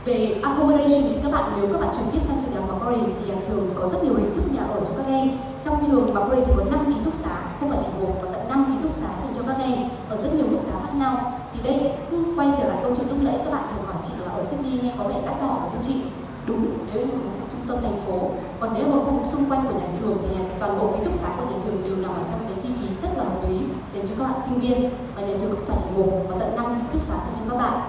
Về accommodation thì nếu các bạn chuyển tiếp sang trường đại học Macquarie thì trường có rất nhiều hình thức nhà ở cho các em. Trong trường Macquarie thì có 5 ký túc xá, không phải chỉ một mà tận 5 ký túc xá dành cho các em ở rất nhiều mức giá khác nhau. Thì đây quay trở lại câu chuyện lúc nãy các bạn thường hỏi chị là ở Sydney nghe có vẻ đắt đỏ đúng không chị? Đúng, nếu mà khu vực trung tâm thành phố. Còn nếu mà khu vực xung quanh của nhà trường thì toàn bộ ký túc xá của nhà trường đều nằm ở trong cái chi phí rất là hợp lý dành cho các bạn sinh viên, và nhà trường cũng phải chỉ một mà tận 5 ký túc xá dành cho các bạn.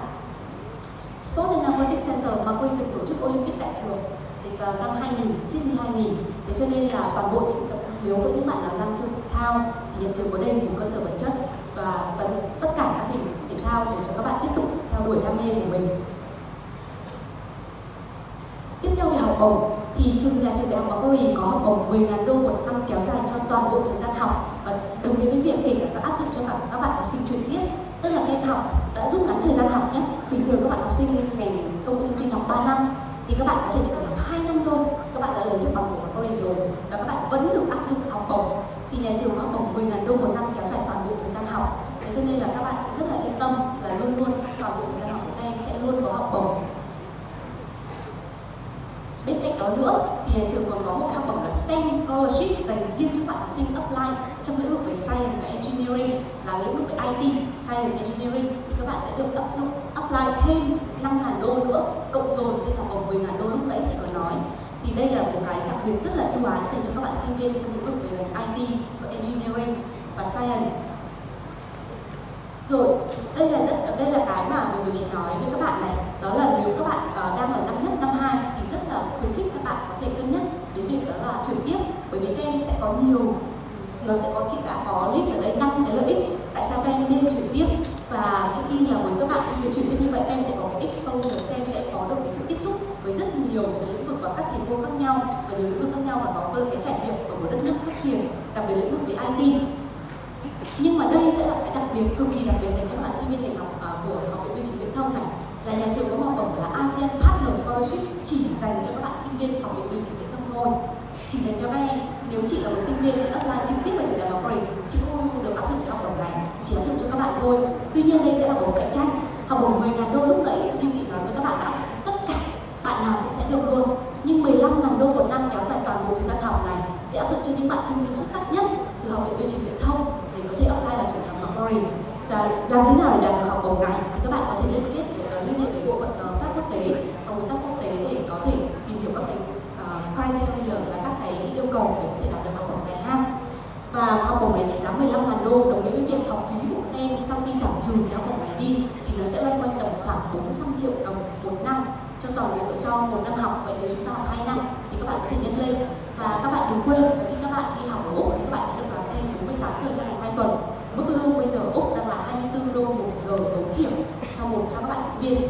Sport and Aquatic Center Macquarie từng tổ chức Olympic tại trường thì vào năm 2000, Sydney 2000. Thế cho nên là toàn bộ nếu với những bạn nào đang chơi thể thao thì nhà trường có đầy đủ cơ sở vật chất và tất cả các hình thể thao để cho các bạn tiếp tục theo đuổi đam mê của mình. Tiếp theo về học bổng thì nhà trường đại học Macquarie có học bổng 10.000 đô một năm kéo dài cho toàn bộ thời gian học, và đồng nghĩa với việc kể cả áp dụng cho cả các bạn học sinh chuyển tiếp, tức là các em học đã rút ngắn thời gian học nhé. Bình thường các bạn học sinh ngành công nghệ thông tin học 3 năm thì các bạn có thể chỉ cần học 2 năm thôi, các bạn đã lấy được bằng của Macquarie rồi và các bạn vẫn được áp dụng học bổng. Thì nhà trường có học bổng 10.000 đô một năm kéo dài toàn bộ thời gian học. Thế cho nên là các bạn sẽ rất là yên tâm là luôn luôn trong toàn bộ thời gian học của các em sẽ luôn có học bổng. Bên cạnh đó nữa thì nhà trường còn có một cái học bổng là STEM Scholarship dành riêng cho bạn học sinh apply trong lĩnh vực về Science và Engineering, là lĩnh vực về IT, Science Engineering, thì các bạn sẽ được áp dụng apply thêm 5.000 đô nữa, cộng dồn lên học bổng 10.000 đô lúc nãy chị có nói. Thì đây là một cái đặc biệt rất là ưu ái dành cho các bạn sinh viên trong lĩnh vực về ngành IT, và Engineering và Science. Rồi, đây là cái mà vừa rồi chị nói với các bạn này, đó là nếu các bạn đang ở năm nhất, năm 2 thì rất là khuyến khích các bạn có thể cân nhắc đến việc đó là chuyển tiếp, bởi vì các em sẽ có chị đã có list ở đây 5 cái lợi ích tại sao các em nên chuyển tiếp, và chị tin là với các bạn khi chuyển tiếp như vậy các em sẽ có cái exposure, các em sẽ có được cái sự tiếp xúc với rất nhiều cái lĩnh vực và các thầy cô khác nhau và nhiều lĩnh vực khác nhau, và có được cái trải nghiệm ở một đất nước phát triển, đặc biệt lĩnh vực về IT. Nhưng mà đây sẽ là cái đặc biệt, cực kỳ đặc biệt dành cho các bạn sinh viên ngành học của Học viện Bưu chính Viễn thông này, là nhà trường có một học bổng là ASEAN Partner Scholarship chỉ dành cho các bạn sinh viên Học viện Bưu chính Viễn thông thôi, chỉ dành cho các em. Nếu chị là một sinh viên, chị apply trực tiếp vào trường đại học Macquarie, chị không được áp dụng cái học bổng này, chỉ áp dụng cho các bạn thôi. Tuy nhiên đây sẽ là một cạnh tranh. Học bổng 10.000 đô lúc nãy như chị nói với các bạn đã áp dụng cho tất cả, bạn nào cũng sẽ được luôn. Nhưng 15.000 đô một năm kéo dài toàn bộ thời gian học này sẽ áp dụng cho những bạn sinh viên xuất sắc nhất từ Học viện Bưu chính Viễn thông để có thể apply vào trường đại học Macquarie. Và làm thế nào để đạt được học bổng này thì các bạn có thể liên hệ với bộ phận hợp tác quốc tế và hợp tác quốc tế để có thể tìm hiểu các cái criteria, là các cái yêu cầu để có thể đạt được học bổng này ha. Và học bổng này chỉ giá 15.000 đô, đồng nghĩa với việc học phí của các em sau khi giảm trừ cái học bổng này đi thì nó sẽ loanh quanh tầm khoảng 400 triệu đồng một năm cho một năm học. Vậy nếu chúng ta học 2 năm thì các bạn có thể nhân lên, và các bạn đừng quên là khi các bạn đi học ở Úc thì các bạn sẽ được làm thêm 48 giờ trong vòng 2 tuần. Mức lương bây giờ Úc đang là 24 đô một giờ tối thiểu cho các bạn sinh viên.